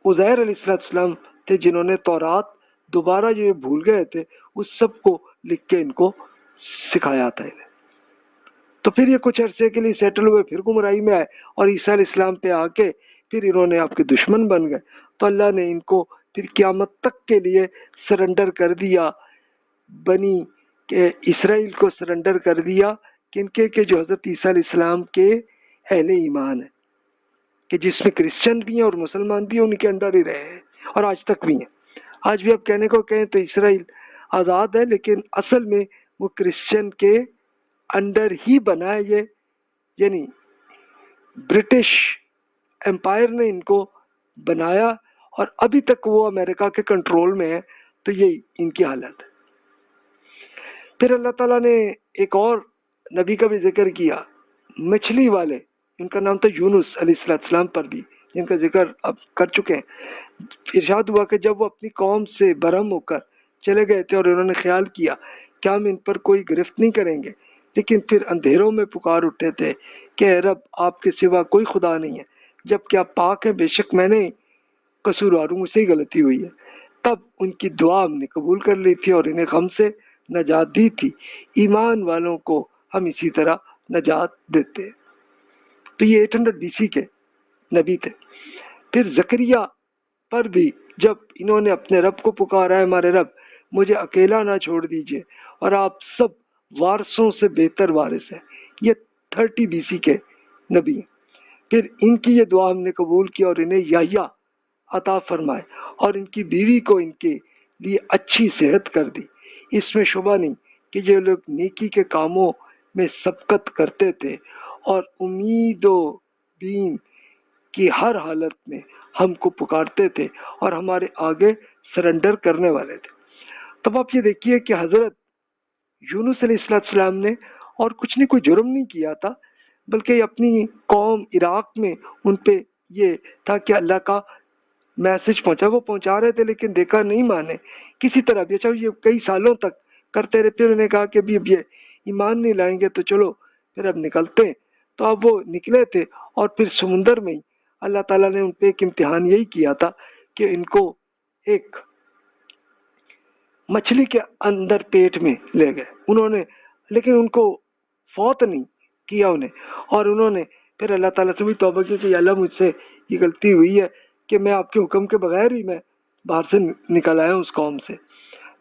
عزیر علیہ السلام تھے جنہوں نے تورات دوبارہ جو بھول گئے تھے اس سب کو لکھ کے ان کو سکھایا تھا انہیں۔ تو پھر یہ کچھ عرصے کے لیے سیٹل ہوئے، پھر گمراہی میں آئے اور عیسیٰ علیہ السلام پہ آ کے پھر انہوں نے آپ کے دشمن بن گئے، تو اللہ نے ان کو پھر قیامت تک کے لیے سرنڈر کر دیا، بنی کہ اسرائیل کو سرنڈر کر دیا کہ ان کے جو حضرت عیسیٰ علیہ السلام کے اہل ایمان ہیں، کہ جس میں کرسچن بھی ہیں اور مسلمان بھی ہیں، ان کے انڈر ہی رہے ہیں اور آج تک بھی ہیں۔ آج بھی آپ کہنے کو کہیں تو اسرائیل آزاد ہے، لیکن اصل میں وہ کرسچن کے انڈر ہی بنا ہے، یہ یعنی برٹش امپائر نے ان کو بنایا اور ابھی تک وہ امریکہ کے کنٹرول میں ہے، تو یہ ان کی حالت ہے۔ پھر اللہ تعالیٰ نے ایک اور نبی کا بھی ذکر کیا، مچھلی والے، ان کا نام تھا یونس علیہ السلام پر بھی، جن کا ذکر اب کر چکے ہیں۔ ارشاد ہوا کہ جب وہ اپنی قوم سے برہم ہو کر چلے گئے تھے اور انہوں نے خیال کیا کہ ہم ان پر کوئی گرفت نہیں کریں گے، لیکن پھر اندھیروں میں پکار اٹھے تھے کہ اے رب آپ کے سوا کوئی خدا نہیں ہے، جب کہ آپ پاک ہیں، بے شک میں نے قصوروار ہوں، مجھ سے ہی غلطی ہوئی ہے۔ تب ان کی دعا ہم نے قبول کر لی تھی اور انہیں غم سے نجات دی تھی، ایمان والوں کو ہم اسی طرح نجات دیتے ہیں۔ تو یہ 800 BC کے نبی تھے۔ پھر زکریا پر بھی جب انہوں نے اپنے رب کو پکارا ہے ہمارے رب مجھے اکیلا نہ چھوڑ دیجئے اور آپ سب وارثوں سے بہتر وارث ہیں، یہ 30 BC کے نبی ہیں۔ پھر ان کی یہ دعا ہم نے قبول کی اور انہیں یحییٰ عطا فرمائے اور ان کی بیوی کو ان کے لیے اچھی صحت کر دی۔ اس میں شبہ نہیں کہ یہ لوگ نیکی کے کاموں میں سبقت کرتے تھے اور امید و بین کی ہر حالت میں ہم کو پکارتے تھے اور ہمارے آگے سرنڈر کرنے والے تھے۔ تب آپ یہ دیکھیے کہ حضرت یونس علیہ السلام نے اور کچھ نہیں، کوئی جرم نہیں کیا تھا، بلکہ اپنی قوم عراق میں ان پہ یہ تھا کہ اللہ کا میسج پہنچا، وہ پہنچا رہے تھے لیکن دیکھا نہیں مانے کسی طرح بھی۔ اچھا یہ کئی سالوں تک کرتے رہے، پھر انہوں نے کہا کہ اب یہ ایمان نہیں لائیں گے تو چلو پھر اب نکلتے ہیں۔ تو اب وہ نکلے تھے اور پھر سمندر میں ہی اللہ تعالیٰ نے ان پہ ایک امتحان یہی کیا تھا کہ ان کو ایک مچھلی کے اندر پیٹ میں لے گئے انہوں نے، لیکن ان کو فوت نہیں کیا انہیں، اور انہوں نے پھر اللہ تعالیٰ سے بھی توبہ کی کہ یا اللہ مجھ سے یہ غلطی ہوئی ہے کہ میں آپ کے حکم کے بغیر ہی میں باہر سے نکل آیا ہوں اس قوم سے۔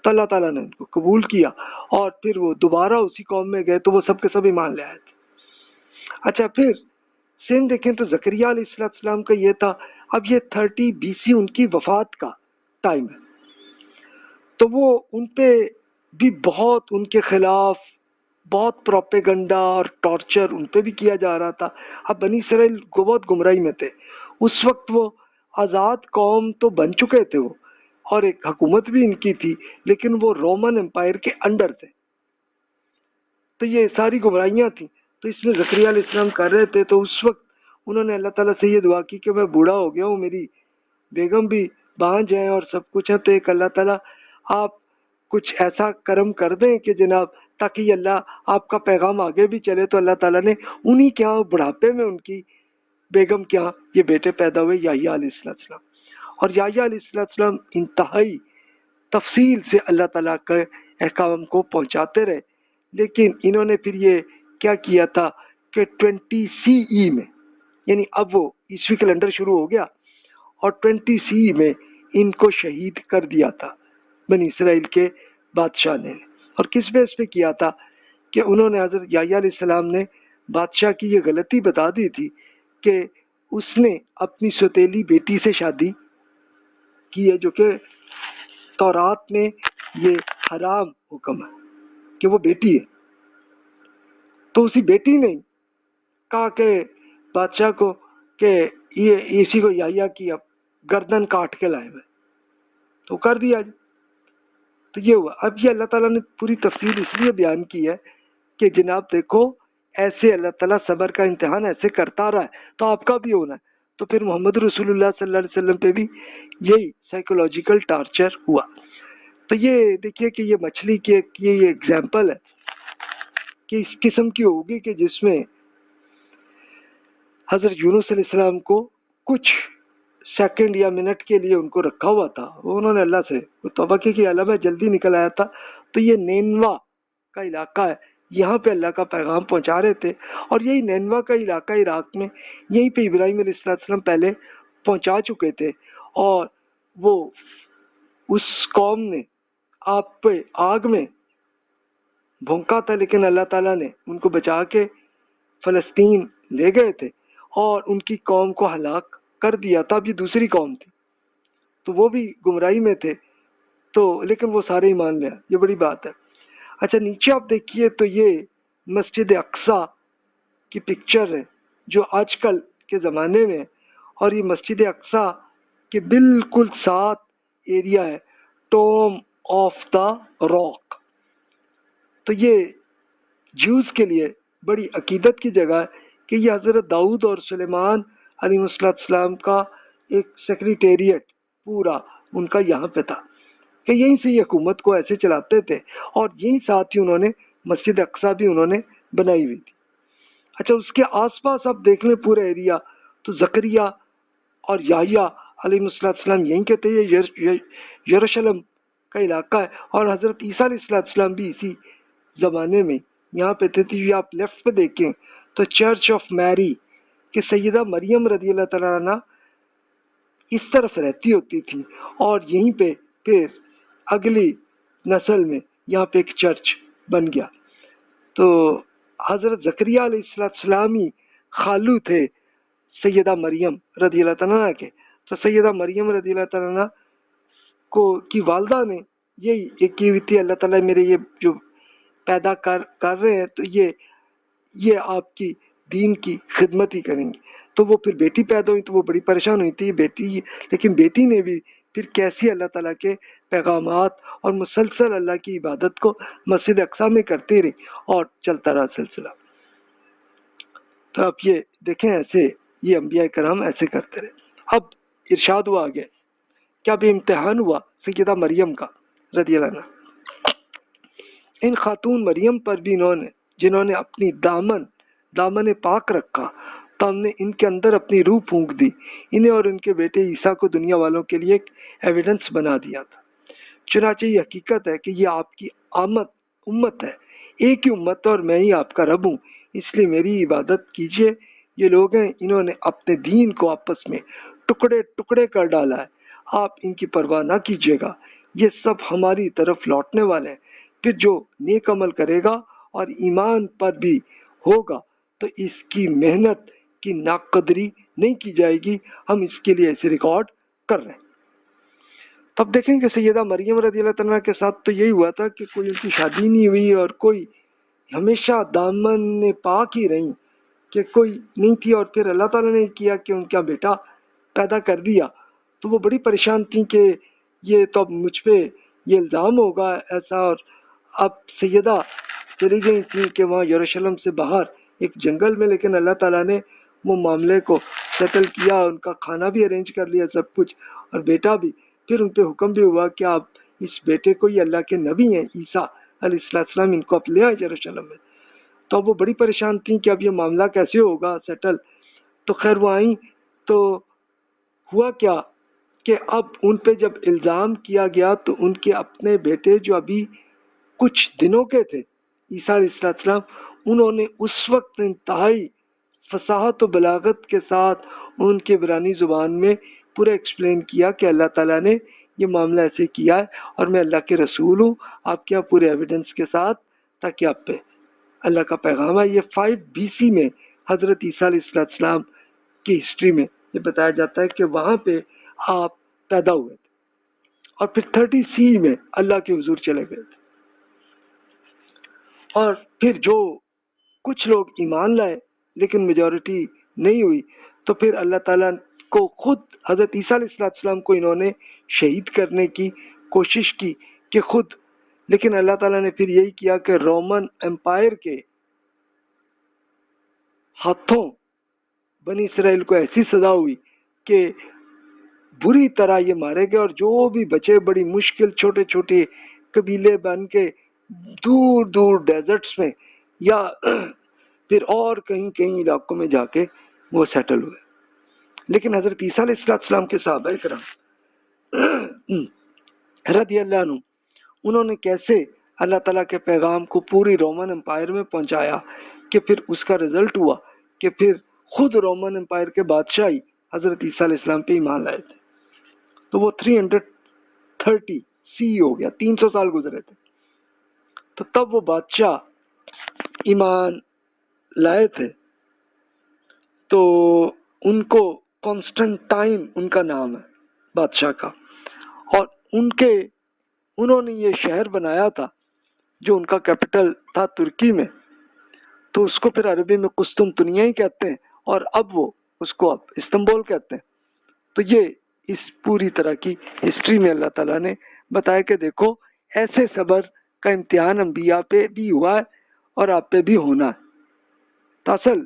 تو اللہ تعالیٰ نے ان کو قبول کیا اور پھر وہ دوبارہ اسی قوم میں گئے تو وہ سب کے سب ایمان لے آئے تھے۔ اچھا پھر سین دیکھیں تو زکریا علیہ السلام کا یہ تھا، اب یہ 30 BC ان کی وفات کا ٹائم ہے، تو وہ ان پہ بھی بہت ان کے خلاف بہت پروپیگنڈا اور ٹارچر ان پہ بھی کیا جا رہا تھا۔ اب بنی اسرائیل کو بہت گمراہی میں تھے اس وقت، وہ آزاد قوم تو بن چکے تھے وہ، اور ایک حکومت بھی ان کی تھی، لیکن وہ رومن امپائر کے انڈر تھے، تو یہ ساری گمراہیاں تھیں۔ تو اس میں زکریا علیہ السلام کر رہے تھے، تو اس وقت انہوں نے اللہ تعالیٰ سے یہ دعا کی کہ میں بوڑھا ہو گیا ہوں، میری بیگم بھی بانجھ ہیں اور سب کچھ ہے، تو ایک اللہ تعالیٰ آپ کچھ ایسا کرم کر دیں کہ جناب تاکہ اللہ آپ کا پیغام آگے بھی چلے۔ تو اللہ تعالیٰ نے انہی کے ہاں بڑھاپے میں ان کی بیگم کے ہاں یہ بیٹے پیدا ہوئے یحییٰ علیہ السلام، اور یحییٰ علیہ السلام انتہائی تفصیل سے اللہ تعالیٰ کے احکام کو پہنچاتے رہے، لیکن انہوں نے پھر یہ کیا کیا تھا کہ 20 CE میں، یعنی اب وہ عیسوی کیلنڈر شروع ہو گیا، اور 20 CE میں ان کو شہید کر دیا تھا بنی اسرائیل کے بادشاہ نے۔ اور کس بیس پہ کیا تھا کہ انہوں نے حضرت یحییٰ علیہ السلام نے بادشاہ کی یہ غلطی بتا دی تھی کہ اس نے اپنی سوتیلی بیٹی سے شادی کی ہے، جو کہ تورات میں یہ حرام حکم ہے کہ وہ بیٹی ہے، تو اسی بیٹی نے کہا کہ بادشاہ کو کہ یہ اسی کو یحییٰ کی اب گردن کاٹ کے لائے ہوئے، تو کر دیا جی۔ تو یہ ہوا۔ اب یہ اللہ تعالیٰ نے پوری تفصیل اس لیے بیان کی ہے کہ جناب دیکھو ایسے اللہ تعالیٰ صبر کا امتحان ایسے کرتا رہا ہے تو آپ کا بھی ہونا ہے۔ تو پھر محمد رسول اللہ صلی اللہ علیہ وسلم پہ بھی یہی سائیکولوجیکل ٹارچر ہوا۔ تو یہ دیکھیے کہ یہ مچھلی کی ایک یہ ایگزامپل ہے کہ اس قسم کی ہوگی کہ جس میں حضرت یونس علیہ السلام کو کچھ سیکنڈ یا منٹ کے لیے ان کو رکھا ہوا تھا، انہوں نے اللہ سے توبہ کی کہ اللہ میں جلدی نکل آیا تھا۔ تو یہ نینوا کا علاقہ ہے، یہاں پہ اللہ کا پیغام پہنچا رہے تھے، اور یہی نینوا کا علاقہ عراق میں، یہیں پہ ابراہیم علیہ السلام پہلے پہنچا چکے تھے، اور وہ اس قوم نے آپ پہ آگ میں بھونکا تھا، لیکن اللہ تعالیٰ نے ان کو بچا کے فلسطین لے گئے تھے اور ان کی قوم کو ہلاک کر دیا تھا۔ اب یہ دوسری قوم تھی تو وہ بھی گمراہی میں تھے، تو لیکن وہ سارے ہی مان لیا، یہ بڑی بات ہے۔ اچھا نیچے آپ دیکھیے تو یہ مسجد اقصیٰ کی پکچر ہے جو آج کل کے زمانے میں، اور یہ مسجد اقصیٰ کے بالکل ساتھ ایریا ہے ٹوم آف دا راک۔ تو یہ جیوز کے لیے بڑی عقیدت کی جگہ ہے کہ یہ حضرت داؤد اور سلیمان علیہ السلام کا ایک سیکریٹریٹ پورا ان کا یہاں پہ تھا، کہ یہیں سے یہ حکومت کو ایسے چلاتے تھے، اور یہیں ساتھ ہی انہوں نے مسجد اقصیٰ بھی انہوں نے بنائی ہوئی تھی۔ اچھا اس کے آس پاس آپ دیکھ لیں پورا ایریا، تو زکریا اور یحییٰ علیہ السلام یہیں کے تھے، یہ یروشلم کا علاقہ ہے، اور حضرت عیسیٰ علیہ السلام بھی اسی زمانے میں یہاں پہ تھے۔ تو آپ لیفٹ پہ دیکھیں تو چرچ آف میری کہ سیدہ مریم رضی اللہ تعالیٰ عنہ اس طرف رہتی ہوتی تھی، اور یہیں پہ پھر اگلی نسل میں یہاں پہ ایک چرچ بن گیا۔ تو حضرت زکریا علیہ السلام ہی خالو تھے سیدہ مریم رضی اللہ تعالیٰ عنہ کے۔ تو سیدہ مریم رضی اللہ تعالیٰ عنہ کو کی والدہ نے یہی کی ہوئی تھی، اللہ تعالیٰ میرے یہ جو پیدا کر رہے ہیں تو یہ آپ کی دین کی خدمت ہی کریں گے۔ تو وہ پھر بیٹی پیدا ہوئی تو وہ بڑی پریشان ہوئی تھی بیٹی، لیکن بیٹی نے بھی پھر کیسی اللہ تعالیٰ کے پیغامات اور مسلسل اللہ کی عبادت کو مسجد اقصیٰ میں کرتی رہی، اور چلتا رہا سلسلہ۔ تو آپ یہ دیکھیں ایسے یہ انبیاء کرام ایسے کرتے رہے۔ اب ارشاد ہوا آگے کہ اب امتحان ہوا سیدہ مریم کا رضی اللہ عنہ، ان خاتون مریم پر بھی جنہوں نے اپنی دامن پاک رکھا، تو ہم نے ان کے اندر اپنی روح پھونک دی، انہیں اور ان کے بیٹے عیسیٰ کو دنیا والوں کے لیے ایک ایویڈنس بنا دیا تھا۔ چنانچہ یہ حقیقت ہے کہ یہ آپ کی امت ہے، ایک ہی امت اور میں ہی آپ کا رب ہوں، اس لیے میری عبادت کیجیے۔ یہ لوگ ہیں انہوں نے اپنے دین کو آپس میں ٹکڑے ٹکڑے کر ڈالا ہے، آپ ان کی پرواہ نہ کیجیے گا، یہ سب ہماری طرف لوٹنے والے ہیں۔ پھر جو نیک عمل کرے گا اور ایمان پر بھی ہوگا تو اس کی محنت کی ناقدری نہیں کی جائے گی، ہم اس کے لیے ایسے ریکارڈ کر رہے ہیں۔ تب دیکھیں کہ سیدہ مریم رضی اللہ تعالیٰ کے ساتھ تو یہی ہوا تھا کہ کوئی ان کی شادی نہیں ہوئی، اور کوئی ہمیشہ دامن پاک ہی رہی، کہ کوئی نہیں تھی، اور پھر اللہ تعالیٰ نے کیا کہ ان کا بیٹا پیدا کر دیا۔ تو وہ بڑی پریشان تھیں کہ یہ تو اب مجھ پہ یہ الزام ہوگا ایسا، اور اب سیدہ چلی گئی تھی کہ وہاں یروشلم سے باہر ایک جنگل میں، لیکن اللہ تعالیٰ نے وہ معاملے کو سیٹل کیا، ان کا کھانا بھی ارینج کر لیا سب کچھ، اور بیٹا بھی۔ پھر ان پہ حکم بھی ہوا کہ آپ اس بیٹے کو، یہ اللہ کے نبی ہیں عیسیٰ علیہ السلام، ان کو اب لے آئے یروشلم میں۔ تو اب وہ بڑی پریشان تھیں کہ اب یہ معاملہ کیسے ہوگا سیٹل۔ تو خیر وہ آئیں تو ہوا کیا کہ اب ان پہ جب الزام کیا گیا تو ان کے اپنے بیٹے جو ابھی کچھ دنوں کے تھے عیسیٰ علیہ السلام، انہوں نے اس وقت انتہائی فصاحت و بلاغت کے ساتھ ان کے عبرانی زبان میں پورا ایکسپلین کیا کہ اللہ تعالیٰ نے یہ معاملہ ایسے کیا ہے، اور میں اللہ کے رسول ہوں آپ کے پورے ایویڈنس کے ساتھ، تاکہ آپ پہ اللہ کا پیغام ہے۔ یہ 5 BC میں حضرت عیسیٰ علیہ السلام کی ہسٹری میں یہ بتایا جاتا ہے کہ وہاں پہ آپ پیدا ہوئے تھے، اور پھر 30 CE میں اللہ کے حضور چلے گئے تھے۔ اور پھر جو کچھ لوگ ایمان لائے لیکن میجورٹی نہیں ہوئی، تو پھر اللہ تعالیٰ کو خود حضرت عیسیٰ علیہ السلام کو انہوں نے شہید کرنے کی کوشش کی کہ خود، لیکن اللہ تعالیٰ نے پھر یہی کیا کہ رومن امپائر کے ہاتھوں بنی اسرائیل کو ایسی سزا ہوئی کہ بری طرح یہ مارے گئے، اور جو بھی بچے بڑی مشکل چھوٹے چھوٹے قبیلے بن کے دور دور ڈیزرٹس میں یا پھر اور کہیں کہیں علاقوں میں جا کے وہ سیٹل ہوئے۔ لیکن حضرت عیسیٰ علیہ السلام کے صحابہ کرام رضی اللہ عنہ، انہوں نے کیسے اللہ تعالیٰ کے پیغام کو پوری رومن امپائر میں پہنچایا کہ پھر اس کا رزلٹ ہوا کہ پھر خود رومن امپائر کے بادشاہ ہی حضرت عیسیٰ علیہ السلام پہ ایمان لائے تھے۔ تو وہ 330 سی ہو گیا، 300 سال گزرے تھے، تو تب وہ بادشاہ ایمان لائے تھے۔ تو ان کو کانسٹنٹائن ان کا نام ہے بادشاہ کا، اور انہوں نے یہ شہر بنایا تھا جو ان کا کیپٹل تھا ترکی میں، تو اس کو پھر عربی میں قسطنطنیہ ہی کہتے ہیں، اور اب وہ اس کو اب استنبول کہتے ہیں۔ تو یہ اس پوری طرح کی ہسٹری میں اللہ تعالیٰ نے بتایا کہ دیکھو ایسے صبر کا امتحان انبیاء پہ بھی ہوا ہے اور آپ پہ بھی ہونا ہے۔ تو اصل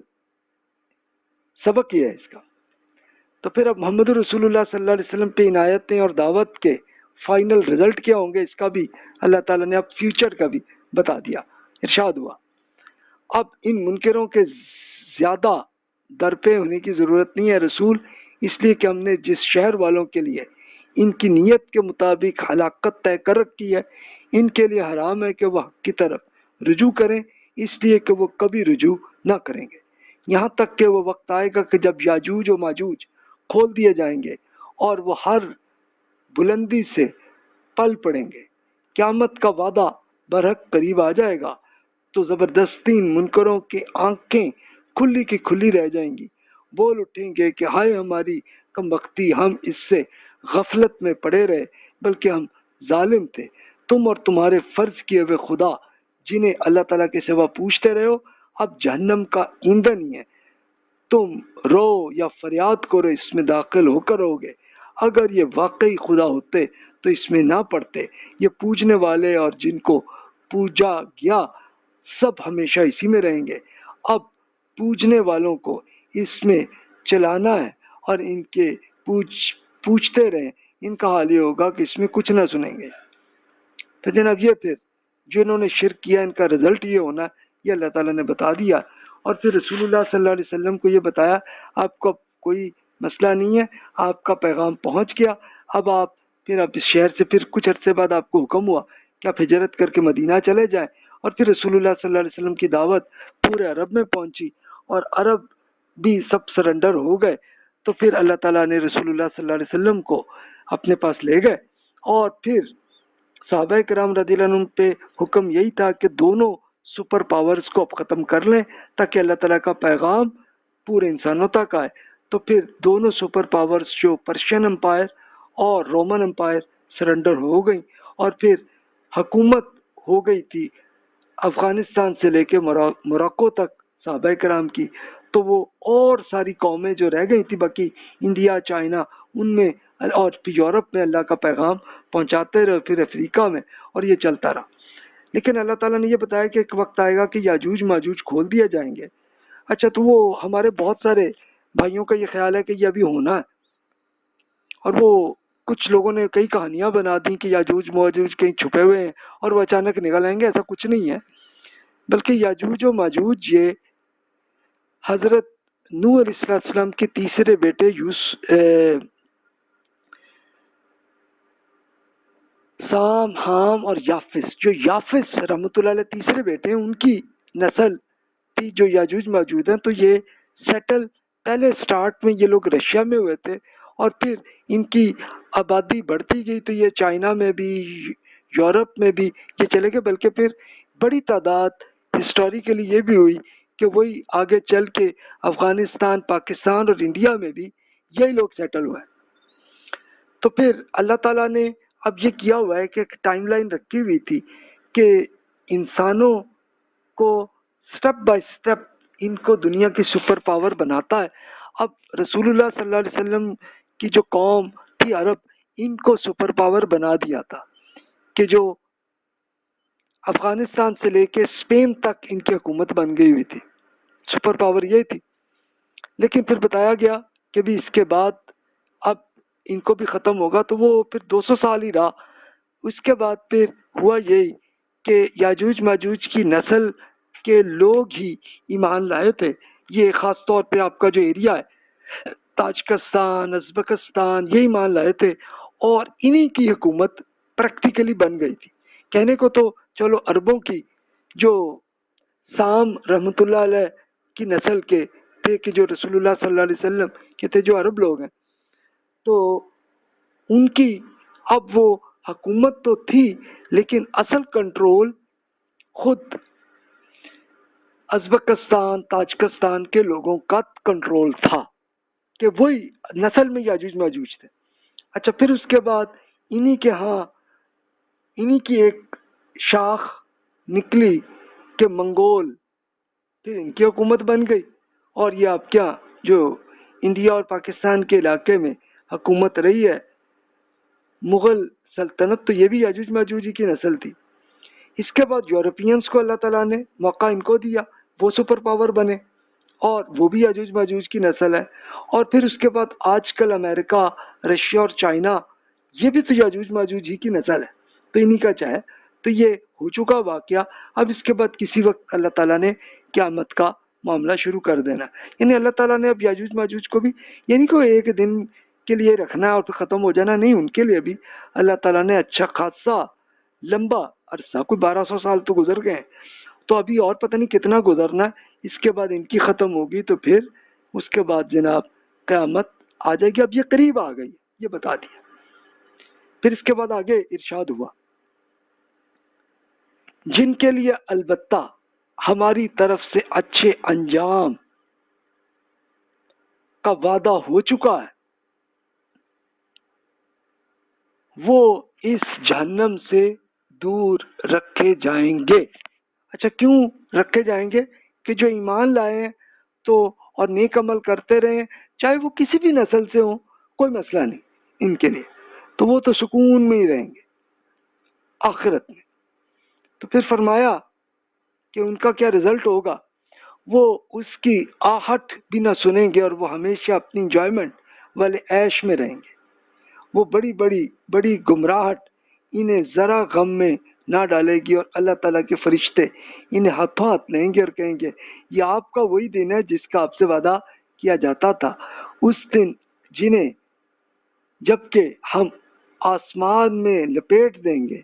سبق یہ ہے اس کا۔ تو پھر اب محمد رسول اللہ صلی اللہ علیہ وسلم پہ عنایتیں اور دعوت کے فائنل رزلٹ کیا ہوں گے، اس کا بھی اللہ تعالیٰ نے اب فیوچر کا بھی بتا دیا۔ ارشاد ہوا اب ان منکروں کے زیادہ درپے ہونے کی ضرورت نہیں ہے رسول، اس لیے کہ ہم نے جس شہر والوں کے لیے ان کی نیت کے مطابق ہلاکت طے کر رکھی ہے، ان کے لیے حرام ہے کہ وہ حق کی طرف رجوع کریں، اس لیے کہ وہ کبھی رجوع نہ کریں گے، یہاں تک کہ وہ وقت آئے گا کہ جب یاجوج و ماجوج کھول دیے جائیں گے اور وہ ہر بلندی سے پل پڑیں گے۔ قیامت کا وعدہ برحق قریب آ جائے گا تو زبردستی ان منکروں کی آنکھیں کھلی کی کھلی رہ جائیں گی، بول اٹھیں گے کہ ہائے ہماری کم بختی، ہم اس سے غفلت میں پڑے رہے، بلکہ ہم ظالم تھے۔ تم اور تمہارے فرض کیے ہوئے خدا جنہیں اللہ تعالیٰ کے سوا پوچھتے رہے ہو اب جہنم کا ایندھن ہی ہے، تم رو یا فریاد کرو اس میں داخل ہو کر رہو گے۔ اگر یہ واقعی خدا ہوتے تو اس میں نہ پڑتے، یہ پوجنے والے اور جن کو پوجا گیا سب ہمیشہ اسی میں رہیں گے۔ اب پوجنے والوں کو اس میں چلانا ہے اور ان کے پوچھتے رہیں، ان کا حال یہ ہوگا کہ اس میں کچھ نہ سنیں گے۔ تو جناب یہ پھر جنہوں نے شرک کیا ان کا رزلٹ یہ ہونا ہے، یہ اللہ تعالیٰ نے بتا دیا، اور پھر رسول اللہ صلی اللہ علیہ وسلم کو یہ بتایا آپ کو کوئی مسئلہ نہیں ہے، آپ کا پیغام پہنچ گیا، اب آپ اس شہر سے پھر کچھ عرصے بعد آپ کو حکم ہوا کہ آپ ہجرت کر کے مدینہ چلے جائیں، اور پھر رسول اللہ صلی اللہ علیہ وسلم کی دعوت پورے عرب میں پہنچی اور عرب بھی سب سرنڈر ہو گئے۔ تو پھر اللہ تعالیٰ نے رسول اللہ صلی اللہ علیہ وسلم کو اپنے پاس لے گئے، اور پھر صحابہ کرام رضی اللہ عنہم پہ حکم یہی تھا کہ دونوں سپر پاورز کو اب ختم کر لیں تاکہ اللہ تعالیٰ کا پیغام پورے انسانوں تک آئے۔ تو پھر دونوں سپر پاورز جو پرشین امپائر اور رومن امپائر سرنڈر ہو گئی، اور پھر حکومت ہو گئی تھی افغانستان سے لے کے موراکو تک صحابہ کرام کی۔ تو وہ اور ساری قومیں جو رہ گئی تھی باقی انڈیا، چائنا، ان میں اور یورپ میں اللہ کا پیغام پہنچاتے رہے، پھر افریقہ میں، اور یہ چلتا رہا۔ لیکن اللہ تعالیٰ نے یہ بتایا کہ ایک وقت آئے گا کہ یاجوج ماجوج کھول دیے جائیں گے۔ اچھا، تو وہ ہمارے بہت سارے بھائیوں کا یہ خیال ہے کہ یہ ابھی ہونا ہے، اور وہ کچھ لوگوں نے کئی کہانیاں بنا دی کہ یاجوج ماجوج کہیں چھپے ہوئے ہیں اور وہ اچانک نکل آئیں گے۔ ایسا کچھ نہیں ہے، بلکہ یاجوج و ماجوج یہ حضرت نوح علیہ السلام کے تیسرے بیٹے سام، حام اور یافس، جو یافس رحمۃ اللہ علیہ تیسرے بیٹے ہیں، ان کی نسل تھی جو یاجوج موجود ہیں۔ تو یہ سیٹل پہلے سٹارٹ میں یہ لوگ رشیا میں ہوئے تھے، اور پھر ان کی آبادی بڑھتی گئی تو یہ چائنا میں بھی، یورپ میں بھی یہ چلے گئے، بلکہ پھر بڑی تعداد ہسٹوریکلی یہ بھی ہوئی کہ وہی آگے چل کے افغانستان، پاکستان اور انڈیا میں بھی یہی لوگ سیٹل ہوئے۔ تو پھر اللہ تعالیٰ نے اب یہ کیا ہوا ہے کہ ایک ٹائم لائن رکھی ہوئی تھی کہ انسانوں کو اسٹیپ بائی اسٹیپ ان کو دنیا کی سپر پاور بناتا ہے. اب رسول اللہ صلی اللہ علیہ وسلم کی جو قوم تھی عرب، ان کو سپر پاور بنا دیا تھا کہ جو افغانستان سے لے کے اسپین تک ان کی حکومت بن گئی ہوئی تھی. سپر پاور یہ تھی. لیکن پھر بتایا گیا کہ بھی اس کے بعد اب ان کو بھی ختم ہوگا، تو وہ پھر 200 سال ہی رہا. اس کے بعد پھر ہوا یہی کہ یاجوج ماجوج کی نسل کے لوگ ہی ایمان لائے تھے. یہ خاص طور پہ آپ کا جو ایریا ہے تاجکستان، ازبکستان، یہ ایمان لائے تھے اور انہی کی حکومت پریکٹیکلی بن گئی تھی. کہنے کو تو چلو عربوں کی جو سام رحمۃ اللہ علیہ کی نسل کے تھے کہ جو رسول اللہ صلی اللہ علیہ وسلم کے تھے، جو عرب لوگ ہیں، تو ان کی اب وہ حکومت تو تھی لیکن اصل کنٹرول خود ازبکستان تاجکستان کے لوگوں کا کنٹرول تھا کہ وہی نسل میں یاجوج ماجوج تھے. اچھا، پھر اس کے بعد انہی کے ہاں انہی کی ایک شاخ نکلی کہ منگول، پھر ان کی حکومت بن گئی. اور یہ آپ کیا جو انڈیا اور پاکستان کے علاقے میں حکومت رہی ہے مغل سلطنت، تو یہ بھی یاجوج ماجوج کی نسل تھی. اس کے بعد یورپینز کو اللہ تعالیٰ نے موقع ان کو دیا، وہ سپر پاور بنے اور وہ بھی یاجوج ماجوج کی نسل ہے. اور پھر اس کے بعد آج کل امریکہ، رشیا اور چائنا، یہ بھی تو یاجوج ماجوج ہی کی نسل ہے. تو انہی کا چاہے تو یہ ہو چکا واقعہ. اب اس کے بعد کسی وقت اللہ تعالیٰ نے قیامت کا معاملہ شروع کر دینا. یعنی اللہ تعالیٰ نے اب یاجوج ماجوج کو بھی یعنی کوئی ایک دن کے لیے رکھنا ہے اور پھر ختم ہو جانا نہیں. ان کے لیے بھی اللہ تعالیٰ نے اچھا خاصا لمبا عرصہ، کوئی 1200 سال تو گزر گئے ہیں، تو ابھی اور پتہ نہیں کتنا گزرنا ہے. اس کے بعد ان کی ختم ہوگی تو پھر اس کے بعد جناب قیامت آ جائے گی. اب یہ قریب آ گئی، یہ بتا دیا. پھر اس کے بعد آگے ارشاد ہوا، جن کے لیے البتہ ہماری طرف سے اچھے انجام کا وعدہ ہو چکا ہے، وہ اس جہنم سے دور رکھے جائیں گے. اچھا، کیوں رکھے جائیں گے؟ کہ جو ایمان لائے ہیں تو اور نیک عمل کرتے رہیں، چاہے وہ کسی بھی نسل سے ہوں، کوئی مسئلہ نہیں ان کے لیے، تو وہ تو سکون میں ہی رہیں گے آخرت میں. تو پھر فرمایا کہ ان کا کیا رزلٹ ہوگا، وہ اس کی آہٹ بھی نہ سنیں گے اور وہ ہمیشہ اپنی انجوائمنٹ والے عیش میں رہیں گے. وہ بڑی گمراہٹ انہیں ذرا غم میں نہ ڈالے گی اور اللہ تعالیٰ کے فرشتے انہیں ہاتھوں ہاتھ لیں گے اور کہیں گے یہ آپ کا وہی دن ہے جس کا آپ سے وعدہ کیا جاتا تھا. اس دن جنہیں جبکہ ہم آسمان میں لپیٹ دیں گے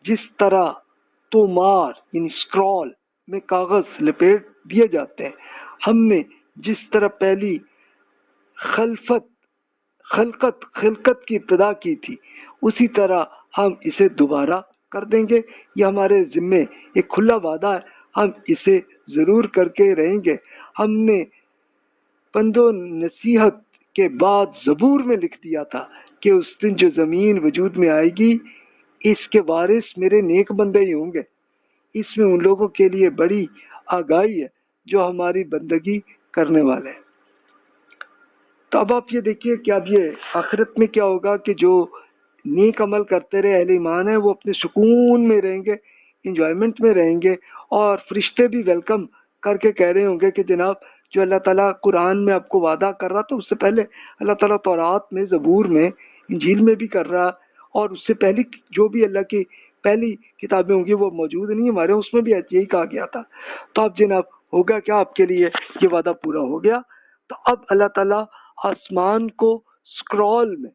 جس طرح تومار یعنی اسکرول میں کاغذ لپیٹ دیے جاتے ہیں، ہم نے جس طرح پہلی خلقت کی ابتدا کی تھی اسی طرح ہم اسے دوبارہ کر دیں گے. یہ ہمارے ذمے ایک کھلا وعدہ ہے، ہم اسے ضرور کر کے رہیں گے. ہم نے پند و نصیحت کے بعد زبور میں لکھ دیا تھا کہ اس دن جو زمین وجود میں آئے گی اس کے وارث میرے نیک بندے ہی ہوں گے. اس میں ان لوگوں کے لیے بڑی آگاہی ہے جو ہماری بندگی کرنے والے ہیں. تو اب آپ یہ دیکھیے کہ اب یہ آخرت میں کیا ہوگا کہ جو نیک عمل کرتے رہے اہل ایمان ہیں وہ اپنے سکون میں رہیں گے، انجوائمنٹ میں رہیں گے، اور فرشتے بھی ویلکم کر کے کہہ رہے ہوں گے کہ جناب جو اللہ تعالیٰ قرآن میں آپ کو وعدہ کر رہا تھا اس سے پہلے اللہ تعالیٰ تورات میں، زبور میں، انجیل میں بھی کر رہا، اور اس سے پہلی جو بھی اللہ کی پہلی کتابیں ہوں گی وہ موجود نہیں ہمارے، اس میں بھی یہی کہا گیا تھا. تو اب جناب ہوگا کیا آپ کے لیے یہ وعدہ پورا ہو گیا. تو اب اللہ تعالیٰ آسمان کو سکرول میں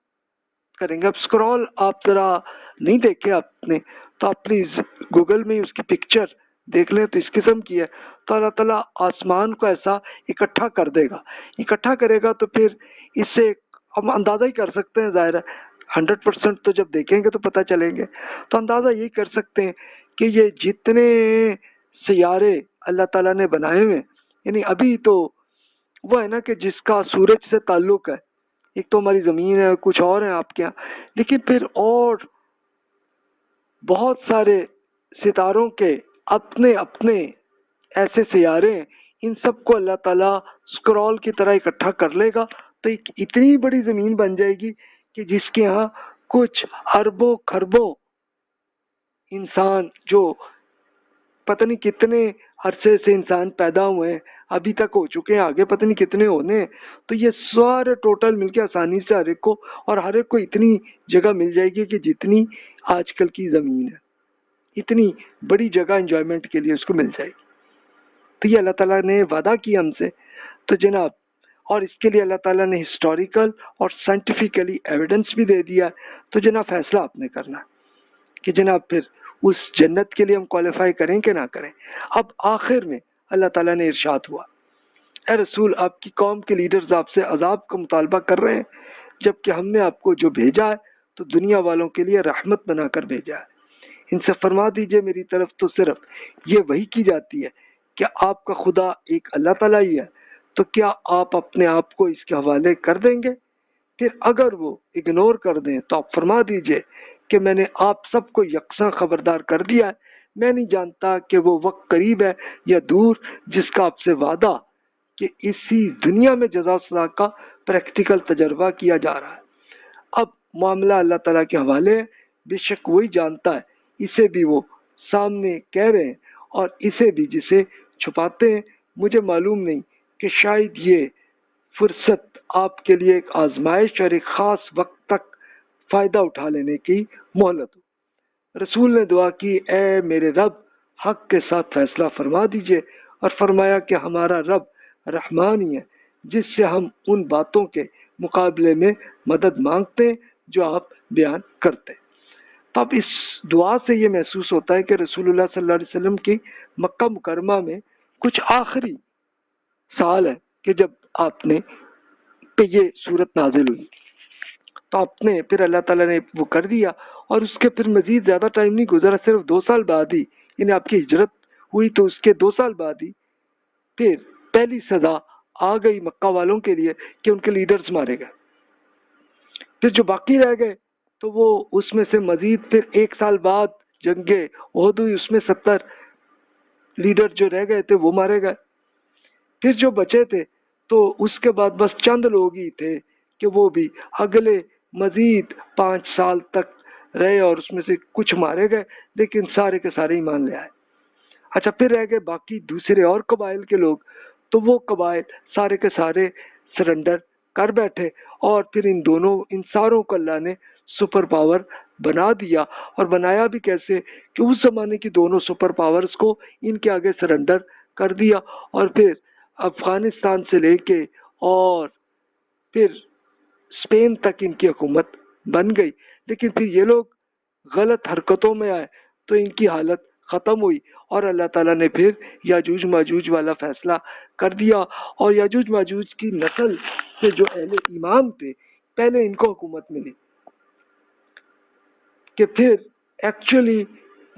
کریں گے. اب سکرول آپ ذرا نہیں دیکھے آپ نے تو آپ پلیز گوگل میں اس کی پکچر دیکھ لیں تو اس قسم کی ہے. تو اللہ تعالیٰ آسمان کو ایسا اکٹھا کر دے گا، اکٹھا کرے گا تو پھر اس سے ہم اندازہ ہی کر سکتے ہیں، ظاہر ہے 100% تو جب دیکھیں گے تو پتہ چلیں گے. تو اندازہ یہی کر سکتے ہیں کہ یہ جتنے سیارے اللہ تعالیٰ نے بنائے ہوئے، یعنی ابھی تو وہ ہے نا کہ جس کا سورج سے تعلق ہے، ایک تو ہماری زمین ہے، کچھ اور ہیں آپ کے یہاں، لیکن پھر اور بہت سارے ستاروں کے اپنے اپنے ایسے سیارے ہیں، ان سب کو اللہ تعالیٰ اسکرول کی طرح اکٹھا کر لے گا تو ایک اتنی بڑی زمین بن جائے گی کہ جس کے ہاں کچھ اربوں خربوں انسان، جو پتہ نہیں کتنے عرصے سے انسان پیدا ہوئے ہیں ابھی تک ہو چکے ہیں، آگے پتہ نہیں کتنے ہونے ہیں، تو یہ سارے ٹوٹل مل کے آسانی سے ہر ایک کو، اور ہر ایک کو اتنی جگہ مل جائے گی کہ جتنی آج کل کی زمین ہے، اتنی بڑی جگہ انجوائمنٹ کے لیے اس کو مل جائے گی۔ تو یہ اللہ تعالیٰ نے وعدہ کیا ہم سے، تو جناب، اور اس کے لیے اللہ تعالیٰ نے ہسٹوریکل اور سائنٹیفکلی ایویڈنس بھی دے دیا ہے۔ تو جناب فیصلہ آپ نے کرنا ہے کہ جناب پھر اس جنت کے لیے ہم کوالیفائی کریں کہ نہ کریں۔ اب آخر میں اللہ تعالیٰ نے ارشاد ہوا، اے رسول، آپ کی قوم کے لیڈرز آپ سے عذاب کا مطالبہ کر رہے ہیں، جبکہ ہم نے آپ کو جو بھیجا ہے تو دنیا والوں کے لیے رحمت بنا کر بھیجا ہے۔ ان سے فرما دیجئے میری طرف تو صرف یہ وحی کی جاتی ہے کہ آپ کا خدا ایک اللہ تعالیٰ ہی ہے، تو کیا آپ اپنے آپ کو اس کے حوالے کر دیں گے؟ پھر اگر وہ اگنور کر دیں تو آپ فرما دیجئے کہ میں نے آپ سب کو یکساں خبردار کر دیا ہے، میں نہیں جانتا کہ وہ وقت قریب ہے یا دور جس کا آپ سے وعدہ کہ اسی دنیا میں جزا و سزا کا پریکٹیکل تجربہ کیا جا رہا ہے۔ اب معاملہ اللہ تعالیٰ کے حوالے ہے، بے شک وہی جانتا ہے، اسے بھی وہ سامنے کہہ رہے ہیں اور اسے بھی جسے چھپاتے ہیں۔ مجھے معلوم نہیں کہ شاید یہ فرصت آپ کے لیے ایک آزمائش اور ایک خاص وقت تک فائدہ اٹھا لینے کی مہلت ہو۔ رسول نے دعا کی، اے میرے رب، حق کے ساتھ فیصلہ فرما دیجئے، اور فرمایا کہ ہمارا رب رحمان ہی ہے جس سے ہم ان باتوں کے مقابلے میں مدد مانگتے ہیں جو آپ بیان کرتے ہیں۔ تو اب اس دعا سے یہ محسوس ہوتا ہے کہ رسول اللہ صلی اللہ علیہ وسلم کی مکہ مکرمہ میں کچھ آخری سال ہے کہ جب آپ نے پہ یہ صورت نازل ہوئی، تو آپ نے پھر اللہ تعالیٰ نے وہ کر دیا، اور اس کے پھر مزید زیادہ ٹائم نہیں گزرا، صرف 2 سال بعد ہی، یعنی آپ کی ہجرت ہوئی تو اس کے 2 سال بعد ہی پھر پہلی سزا آ گئی مکہ والوں کے لیے کہ ان کے لیڈرز مارے گئے۔ پھر جو باقی رہ گئے تو وہ اس میں سے مزید پھر 1 سال بعد جنگ احد ہوئی، اس میں 70 لیڈر جو رہ گئے تھے وہ مارے گئے۔ پھر جو بچے تھے تو اس کے بعد بس چند لوگ ہی تھے کہ وہ بھی اگلے مزید 5 سال تک رہے، اور اس میں سے کچھ مارے گئے لیکن سارے کے سارے ایمان لے آئے۔ اچھا، پھر رہ گئے باقی دوسرے اور قبائل کے لوگ، تو وہ قبائل سارے کے سارے سرنڈر کر بیٹھے، اور پھر ان ساروں کو اللہ نے سپر پاور بنا دیا، اور بنایا بھی کیسے کہ اس زمانے کی دونوں سپر پاورز کو ان کے آگے سرنڈر کر دیا، اور پھر افغانستان سے لے کے اور پھر اسپین تک ان کی حکومت بن گئی۔ لیکن پھر یہ لوگ غلط حرکتوں میں آئے تو ان کی حالت ختم ہوئی، اور اللہ تعالیٰ نے پھر یاجوج ماجوج والا فیصلہ کر دیا، اور یاجوج ماجوج کی نسل سے جو اہل ایمان تھے پہلے ان کو حکومت ملی، کہ پھر ایکچولی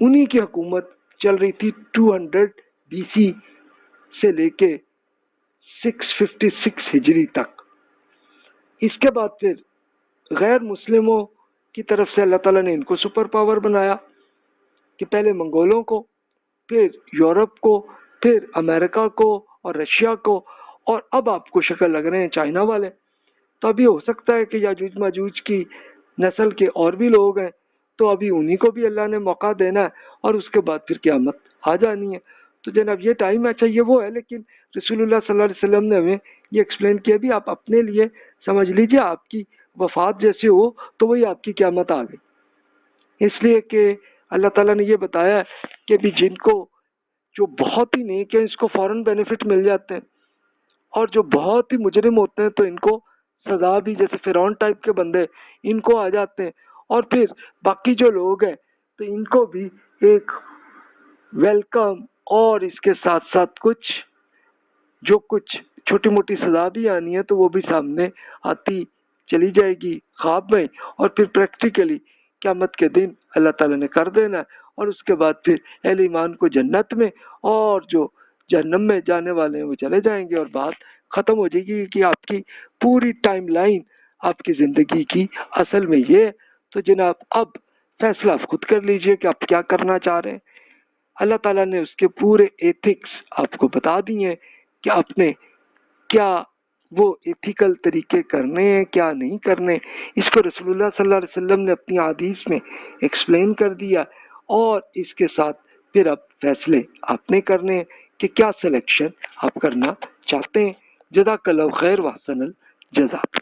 انہی کی حکومت چل رہی تھی 200 BC سے لے کے 656 ہجری تک۔ اس کے بعد پھر غیر مسلموں کی طرف سے اللہ تعالیٰ نے ان کو سپر پاور بنایا، کہ پہلے منگولوں کو، پھر یورپ کو، پھر امریکہ کو اور رشیا کو، اور اب آپ کو شکل لگ رہے ہیں چائنا والے۔ تو ابھی ہو سکتا ہے کہ یاجوج ماجوج کی نسل کے اور بھی لوگ ہیں، تو ابھی انہی کو بھی اللہ نے موقع دینا ہے، اور اس کے بعد پھر قیامت آ جانی ہے۔ تو جناب یہ ٹائم ہے، اچھا یہ وہ ہے، لیکن رسول اللہ صلی اللہ علیہ وسلم نے ہمیں یہ ایکسپلین کیا بھی، آپ اپنے لیے سمجھ لیجئے آپ کی وفات جیسے ہو تو وہی آپ کی قیامت آ گئی، اس لیے کہ اللہ تعالیٰ نے یہ بتایا کہ بھی جن کو جو بہت ہی نیک ہے اس کو فوراً بینیفٹ مل جاتے ہیں، اور جو بہت ہی مجرم ہوتے ہیں تو ان کو سزا بھی، جیسے فرعون ٹائپ کے بندے، ان کو آ جاتے ہیں، اور پھر باقی جو لوگ ہیں تو ان کو بھی ایک ویلکم، اور اس کے ساتھ ساتھ کچھ چھوٹی موٹی سزا بھی آنی ہے تو وہ بھی سامنے آتی چلی جائے گی خواب میں، اور پھر پریکٹیکلی قیامت کے دن اللہ تعالیٰ نے کر دینا، اور اس کے بعد پھر اہل ایمان کو جنت میں، اور جو جہنم میں جانے والے ہیں وہ چلے جائیں گے، اور بات ختم ہو جائے گی کہ آپ کی پوری ٹائم لائن آپ کی زندگی کی اصل میں یہ ہے۔ تو جناب اب فیصلہ آپ خود کر لیجئے کہ آپ کیا کرنا چاہ رہے ہیں۔ اللہ تعالیٰ نے اس کے پورے ایتھکس آپ کو بتا دیے ہیں کہ آپ نے کیا وہ ایتھیکل طریقے کرنے ہیں کیا نہیں کرنے. اس کو رسول اللہ صلی اللہ علیہ وسلم نے اپنی حدیث میں ایکسپلین کر دیا اور اس کے ساتھ پھر اب فیصلے آپ نے کرنے ہیں کہ کیا سلیکشن آپ کرنا چاہتے ہیں. جزاک اللہ خیر و احسن الجزا.